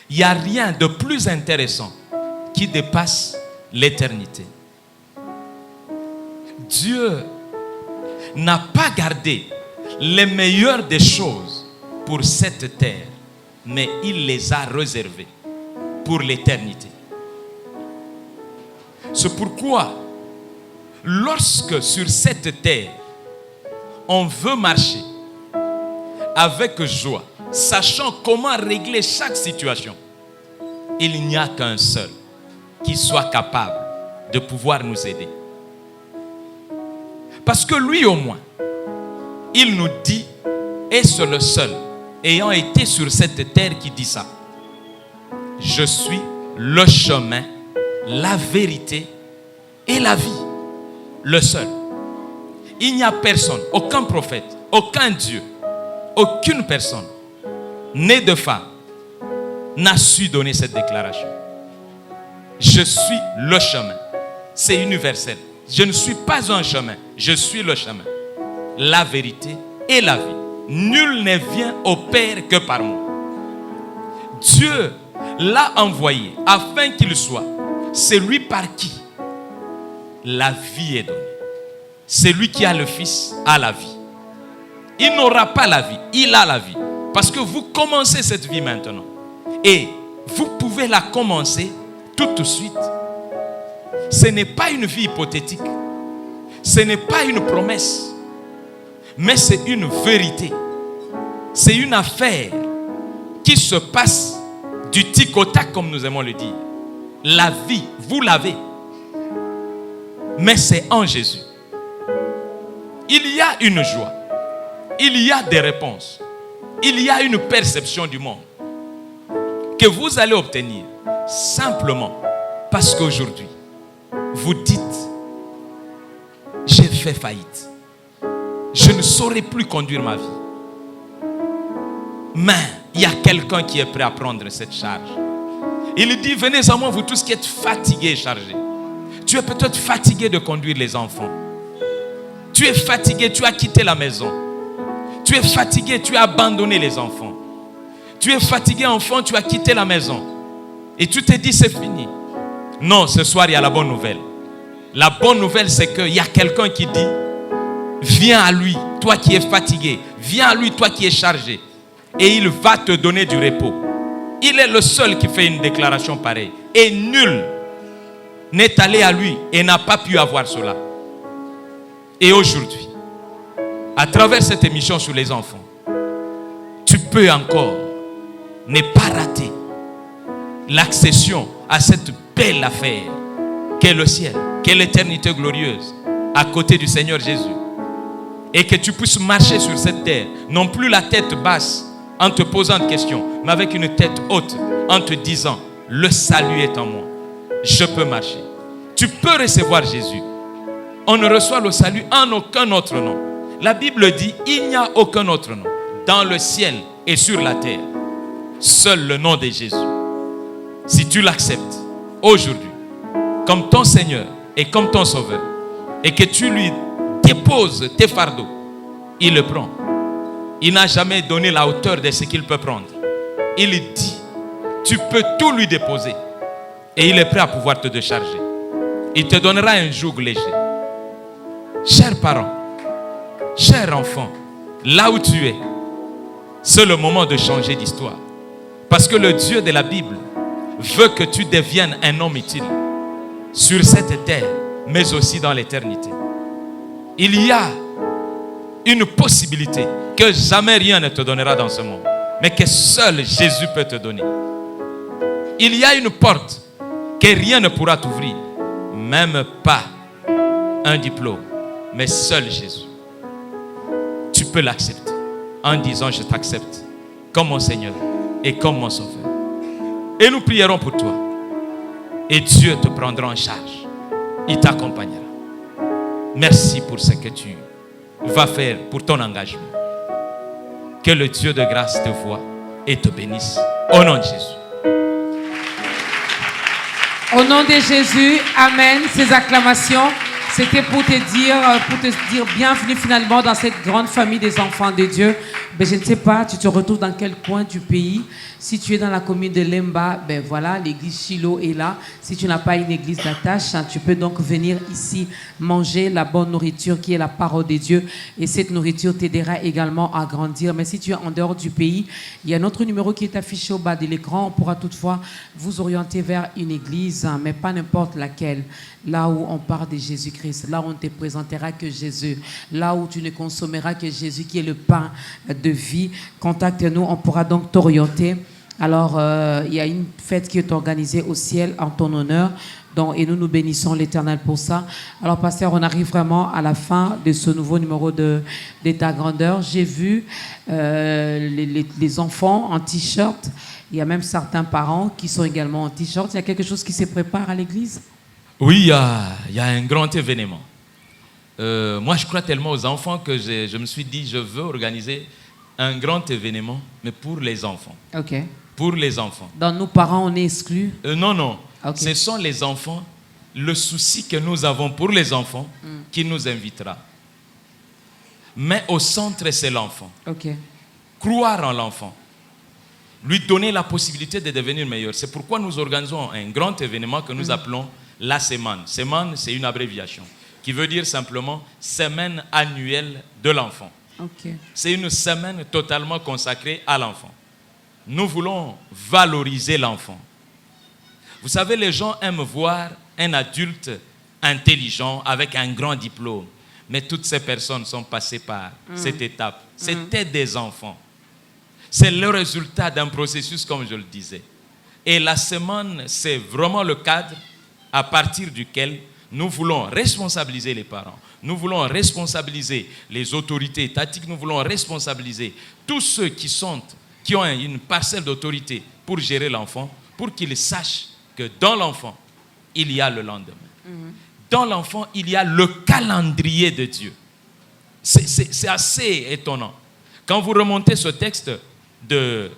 Il n'y a rien de plus intéressant qui dépasse l'éternité. Dieu n'a pas gardé les meilleures des choses pour cette terre, mais il les a réservées pour l'éternité. C'est pourquoi, lorsque sur cette terre, on veut marcher avec joie, sachant comment régler chaque situation, il n'y a qu'un seul qui soit capable de pouvoir nous aider. Parce que lui au moins, il nous dit, et c'est le seul ayant été sur cette terre qui dit ça: je suis le chemin, la vérité et la vie. Le seul. Il n'y a personne, aucun prophète, aucun Dieu, aucune personne née de femme n'a su donner cette déclaration. Je suis le chemin. C'est universel. Je ne suis pas un chemin, je suis le chemin, la vérité et la vie. Nul ne vient au Père que par moi. Dieu l'a envoyé afin qu'il soit celui par qui la vie est donnée. Celui qui a le Fils a la vie. Il n'aura pas la vie, il a la vie. Parce que vous commencez cette vie maintenant. Et vous pouvez la commencer tout de suite. Ce n'est pas une vie hypothétique. Ce n'est pas une promesse. Mais c'est une vérité. C'est une affaire qui se passe du tic au tac, comme nous aimons le dire. La vie, vous l'avez. Mais c'est en Jésus. Il y a une joie. Il y a des réponses. Il y a une perception du monde que vous allez obtenir simplement parce qu'aujourd'hui, vous dites: j'ai fait faillite. Je ne saurais plus conduire ma vie. Mais il y a quelqu'un qui est prêt à prendre cette charge. Il dit: venez à moi, vous tous qui êtes fatigués et chargés. Tu es peut-être fatigué de conduire les enfants. Tu es fatigué, tu as quitté la maison. Tu es fatigué, tu as abandonné les enfants. Tu es fatigué, enfant, tu as quitté la maison. Et tu te dis: c'est fini. Non, ce soir, il y a la bonne nouvelle. La bonne nouvelle, c'est qu'il y a quelqu'un qui dit: viens à lui, toi qui es fatigué. Viens à lui, toi qui es chargé. Et il va te donner du repos. Il est le seul qui fait une déclaration pareille. Et nul n'est allé à lui et n'a pas pu avoir cela. Et aujourd'hui, à travers cette émission sur les enfants, tu peux encore ne pas rater l'accession à cette belle affaire qu'est le ciel, qu'est l'éternité glorieuse à côté du Seigneur Jésus. Et que tu puisses marcher sur cette terre, non plus la tête basse en te posant des questions, mais avec une tête haute en te disant: le salut est en moi, je peux marcher. Tu peux recevoir Jésus. On ne reçoit le salut en aucun autre nom. La Bible dit: il n'y a aucun autre nom dans le ciel et sur la terre, seul le nom de Jésus. Si tu l'acceptes aujourd'hui comme ton Seigneur et comme ton Sauveur, et que tu lui déposes tes fardeaux, il le prend. Il n'a jamais donné la hauteur de ce qu'il peut prendre. Il dit: tu peux tout lui déposer et il est prêt à pouvoir te décharger. Il te donnera un joug léger. Chers parents, chers enfants, là où tu es, c'est le moment de changer d'histoire. Parce que le Dieu de la Bible veut que tu deviennes un homme utile sur cette terre, mais aussi dans l'éternité. Il y a une possibilité que jamais rien ne te donnera dans ce monde, mais que seul Jésus peut te donner. Il y a une porte que rien ne pourra t'ouvrir, même pas un diplôme, mais seul Jésus. Tu peux l'accepter en disant: je t'accepte comme mon Seigneur et comme mon Sauveur. Et nous prierons pour toi. Et Dieu te prendra en charge. il t'accompagnera. Merci pour ce que tu vas faire, pour ton engagement. Que le Dieu de grâce te voie et te bénisse. Au nom de Jésus. Au nom de Jésus, Amen. Ces acclamations, c'était pour te dire bienvenue finalement dans cette grande famille des enfants de Dieu. Ben, je ne sais pas, tu te retrouves dans quel coin du pays. Si tu es dans la commune de Lemba, ben voilà, l'église Shiloh est là. Si tu n'as pas une église d'attache, tu peux donc venir ici manger la bonne nourriture qui est la parole de Dieu. Et cette nourriture t'aidera également à grandir. Mais si tu es en dehors du pays, il y a un autre numéro qui est affiché au bas de l'écran. On pourra toutefois vous orienter vers une église, mais pas n'importe laquelle. Là où on parle de Jésus-Christ, là où on te présentera que Jésus, là où tu ne consommeras que Jésus qui est le pain de vie. Contacte-nous, on pourra donc t'orienter. Alors, il y a une fête qui est organisée au ciel en ton honneur, et nous nous bénissons l'Éternel pour ça. Alors, pasteur, on arrive vraiment à la fin de ce nouveau numéro de ta grandeur. J'ai vu les enfants en t-shirt. Il y a même certains parents qui sont également en t-shirt. Il y a quelque chose qui se prépare à l'église? Oui, il y a un grand événement. Moi, je crois tellement aux enfants que je me suis dit, je veux organiser un grand événement, mais pour les enfants. OK. Pour les enfants. Dans nos parents, on est exclus? Non. Okay. Ce sont les enfants, le souci que nous avons pour les enfants qui nous invitera. Mais au centre, c'est l'enfant. OK. Croire en l'enfant. Lui donner la possibilité de devenir meilleur. C'est pourquoi nous organisons un grand événement que nous appelons la Semaine. Semaine, c'est une abréviation qui veut dire simplement semaine annuelle de l'enfant. Okay. C'est une semaine totalement consacrée à l'enfant. Nous voulons valoriser l'enfant. Vous savez, les gens aiment voir un adulte intelligent avec un grand diplôme. Mais toutes ces personnes sont passées par cette étape. C'était des enfants. C'est le résultat d'un processus, comme je le disais. Et la semaine, c'est vraiment le cadre à partir duquel nous voulons responsabiliser les parents. Nous voulons responsabiliser les autorités étatiques. Nous voulons responsabiliser tous ceux qui ont une parcelle d'autorité pour gérer l'enfant, pour qu'ils sachent que dans l'enfant, il y a le lendemain. Dans l'enfant, il y a le calendrier de Dieu. C'est assez étonnant. Quand vous remontez ce texte de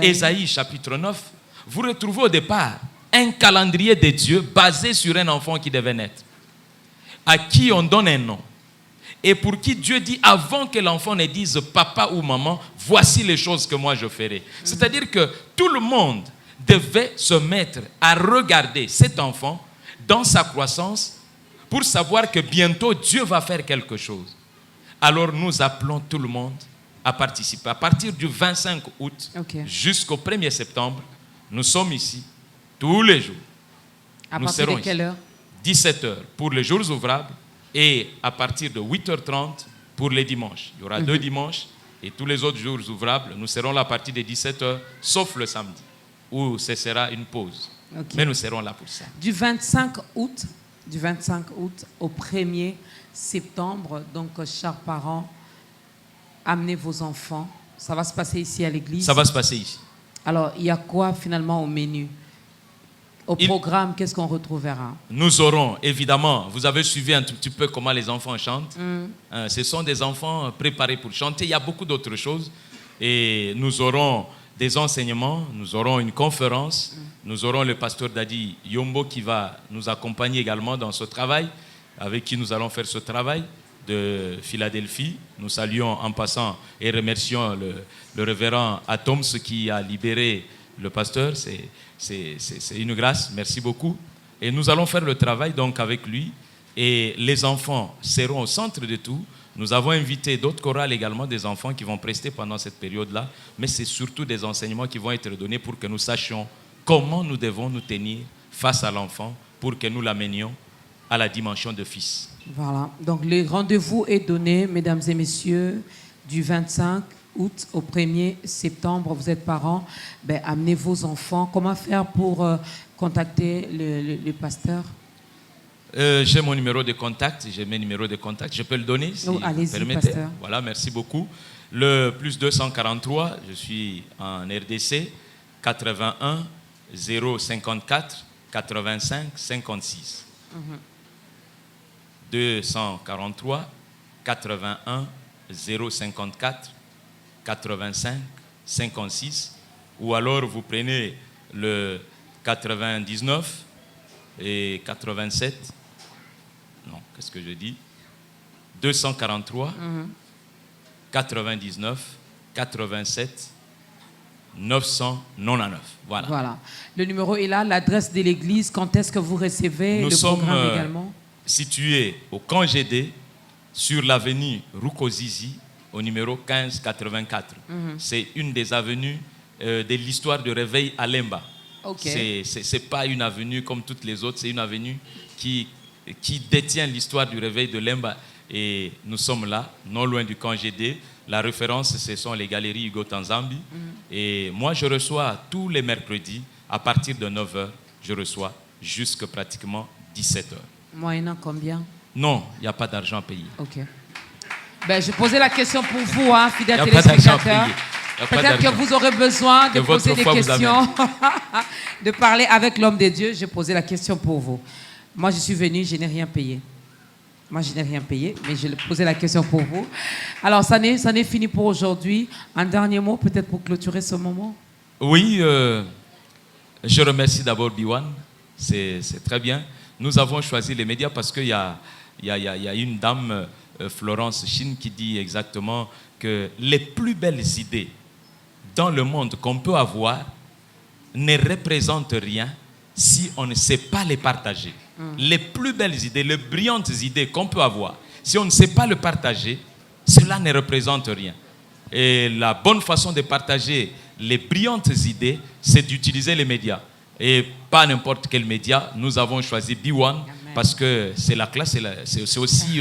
Ésaïe, chapitre 9, vous retrouvez au départ un calendrier de Dieu basé sur un enfant qui devait naître, à qui on donne un nom, et pour qui Dieu dit, avant que l'enfant ne dise papa ou maman, voici les choses que moi je ferai. C'est-à-dire que tout le monde devait se mettre à regarder cet enfant dans sa croissance pour savoir que bientôt Dieu va faire quelque chose. Alors nous appelons tout le monde à participer. À partir du 25 août jusqu'au 1er septembre, nous sommes ici tous les jours. À partir de quelle heure? 17h pour les jours ouvrables et à partir de 8h30 pour les dimanches. Il y aura 2 dimanches et tous les autres jours ouvrables, nous serons là à partir de 17h, sauf le samedi, où ce sera une pause. Mais nous serons là pour ça. Du 25 août au 1er septembre, donc chers parents, amenez vos enfants. Ça va se passer ici à l'église? Ça va se passer ici. Alors, il y a quoi finalement au menu? Au programme, qu'est-ce qu'on retrouvera? Nous aurons, évidemment, vous avez suivi un tout petit peu comment les enfants chantent. Ce sont des enfants préparés pour chanter. Il y a beaucoup d'autres choses. Et nous aurons des enseignements, nous aurons une conférence, nous aurons le pasteur Dadi Yombo qui va nous accompagner également dans ce travail, avec qui nous allons faire ce travail de Philadelphie. Nous saluons en passant et remercions le révérend Atoms qui a libéré le pasteur. C'est une grâce, merci beaucoup. Et nous allons faire le travail donc avec lui. Et les enfants seront au centre de tout. Nous avons invité d'autres chorales également, des enfants qui vont prester pendant cette période-là. Mais c'est surtout des enseignements qui vont être donnés pour que nous sachions comment nous devons nous tenir face à l'enfant pour que nous l'amenions à la dimension de fils. Voilà. Donc le rendez-vous est donné, mesdames et messieurs, du 25 août au 1er septembre. Vous êtes parents, amenez vos enfants. Comment faire pour contacter le pasteur? J'ai mon numéro de contact, j'ai mes numéros de contact. Je peux le donner si vous permettez. Pasteur. Voilà, merci beaucoup. Le plus 243, je suis en RDC, 81 054 85 56. 243 81 054 85 56. Ou alors vous prenez le 99 et 87. Non, qu'est-ce que je dis? 243 99 87 999. Voilà. Voilà. Le numéro est là, l'adresse de l'église. Quand est-ce que vous recevez Nous le sommes programme également? situés au camp GD sur l'avenue Rukozizi au numéro 1584. C'est une des avenues de l'histoire de réveil à Lemba. Okay. C'est pas une avenue comme toutes les autres, c'est une avenue qui détient l'histoire du réveil de Lemba. Et nous sommes là, non loin du camp GD. La référence, ce sont les galeries Hugo Tanzambi. Et moi, je reçois tous les mercredis, à partir de 9h, je reçois jusqu'à pratiquement 17h. Moyennant combien? Non, il n'y a pas d'argent à payer. Ok. Ben, je posais la question pour vous, hein, fidèles Il n'y a pas d'argent à téléspectateurs. payer. Peut-être que vous aurez besoin de Que poser votre des foi vous questions, de parler avec l'homme de Dieu. J'ai posé la question pour vous. Moi, je suis venu, je n'ai rien payé. Moi, je n'ai rien payé, mais je posais la question pour vous. Alors, ça n'est fini pour aujourd'hui. Un dernier mot, peut-être pour clôturer ce moment. Oui, je remercie d'abord Biwan. C'est très bien. Nous avons choisi les médias parce qu'il y a une dame, Florence Chine, qui dit exactement que les plus belles idées dans le monde qu'on peut avoir ne représentent rien si on ne sait pas les partager. Les plus belles idées, les brillantes idées qu'on peut avoir, si on ne sait pas le partager, cela ne représente rien. Et la bonne façon de partager les brillantes idées, c'est d'utiliser les médias. Et pas n'importe quel média. Nous avons choisi B1 parce que c'est la classe, c'est aussi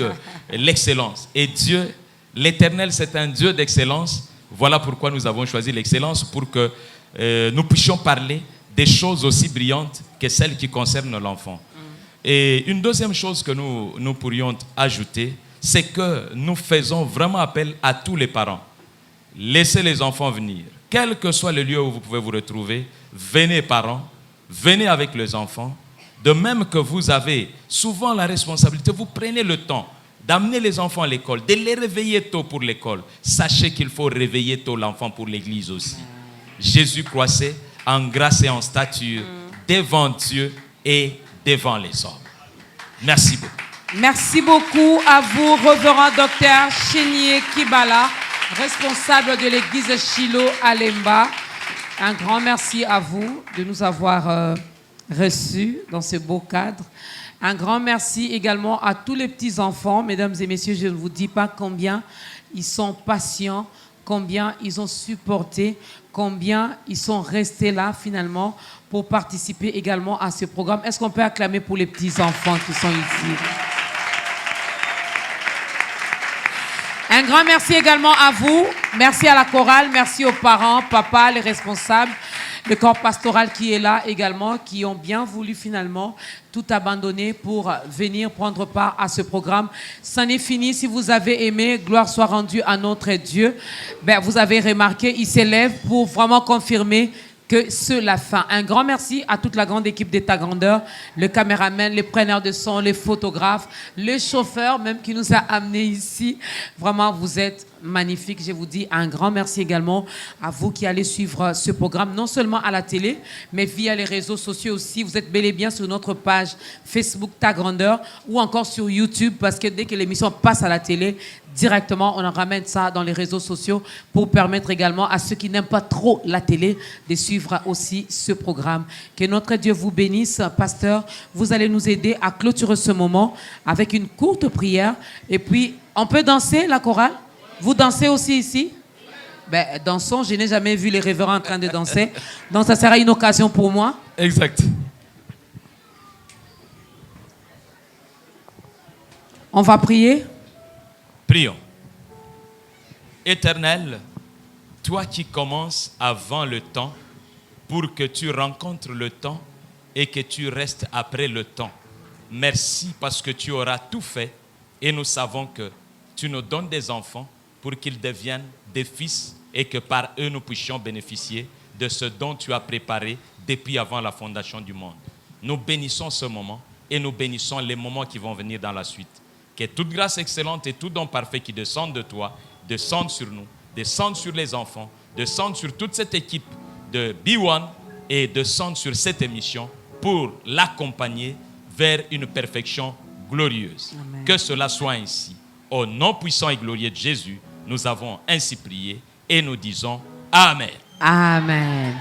l'excellence. Et Dieu, l'Éternel, c'est un Dieu d'excellence. Voilà pourquoi nous avons choisi l'excellence, pour que nous puissions parler des choses aussi brillantes que celles qui concernent l'enfant. Et une deuxième chose que nous pourrions ajouter, c'est que nous faisons vraiment appel à tous les parents. Laissez les enfants venir. Quel que soit le lieu où vous pouvez vous retrouver, venez parents, venez avec les enfants. De même que vous avez souvent la responsabilité, vous prenez le temps d'amener les enfants à l'école, de les réveiller tôt pour l'école. Sachez qu'il faut réveiller tôt l'enfant pour l'église aussi. Jésus croissait en grâce et en stature devant Dieu et devant les hommes. Merci beaucoup. Merci beaucoup à vous, révérend docteur Chénier Kibala, responsable de l'église Shiloh à Lemba. Un grand merci à vous de nous avoir reçus dans ce beau cadre. Un grand merci également à tous les petits-enfants. Mesdames et messieurs, je ne vous dis pas combien ils sont patients, combien ils ont supporté, combien ils sont restés là finalement pour participer également à ce programme. Est-ce qu'on peut acclamer pour les petits-enfants qui sont ici? Un grand merci également à vous. Merci à la chorale, merci aux parents, papa, les responsables, le corps pastoral qui est là également, qui ont bien voulu finalement tout abandonner pour venir prendre part à ce programme. Ça n'est fini. Si vous avez aimé, gloire soit rendue à notre Dieu. Ben, vous avez remarqué, il s'élève pour vraiment confirmer que c'est la fin. Un grand merci à toute la grande équipe d'État Grandeur, le caméraman, les preneurs de son, les photographes, les chauffeurs même qui nous a amenés ici. Vraiment, vous êtes magnifiques. Je vous dis un grand merci également à vous qui allez suivre ce programme, non seulement à la télé, mais via les réseaux sociaux aussi. Vous êtes bel et bien sur notre page Facebook Ta Grandeur ou encore sur YouTube, parce que dès que l'émission passe à la télé, directement, on en ramène ça dans les réseaux sociaux pour permettre également à ceux qui n'aiment pas trop la télé de suivre aussi ce programme. Que notre Dieu vous bénisse. Pasteur, vous allez nous aider à clôturer ce moment avec une courte prière. Et puis, on peut danser la chorale? Vous dansez aussi ici? Ben, dansons. Je n'ai jamais vu les révérends en train de danser. Donc, ça sera une occasion pour moi. Exact. On va prier. Prions. Éternel, toi qui commences avant le temps, pour que tu rencontres le temps et que tu restes après le temps. Merci parce que tu auras tout fait et nous savons que tu nous donnes des enfants pour qu'ils deviennent des fils et que par eux nous puissions bénéficier de ce dont tu as préparé depuis avant la fondation du monde. Nous bénissons ce moment et nous bénissons les moments qui vont venir dans la suite. Que toute grâce excellente et tout don parfait qui descendent de toi, descendent sur nous, descendent sur les enfants, descendent sur toute cette équipe de B1 et descendent sur cette émission pour l'accompagner vers une perfection glorieuse. Amen. Que cela soit ainsi. Au nom puissant et glorieux de Jésus, nous avons ainsi prié et nous disons Amen. Amen.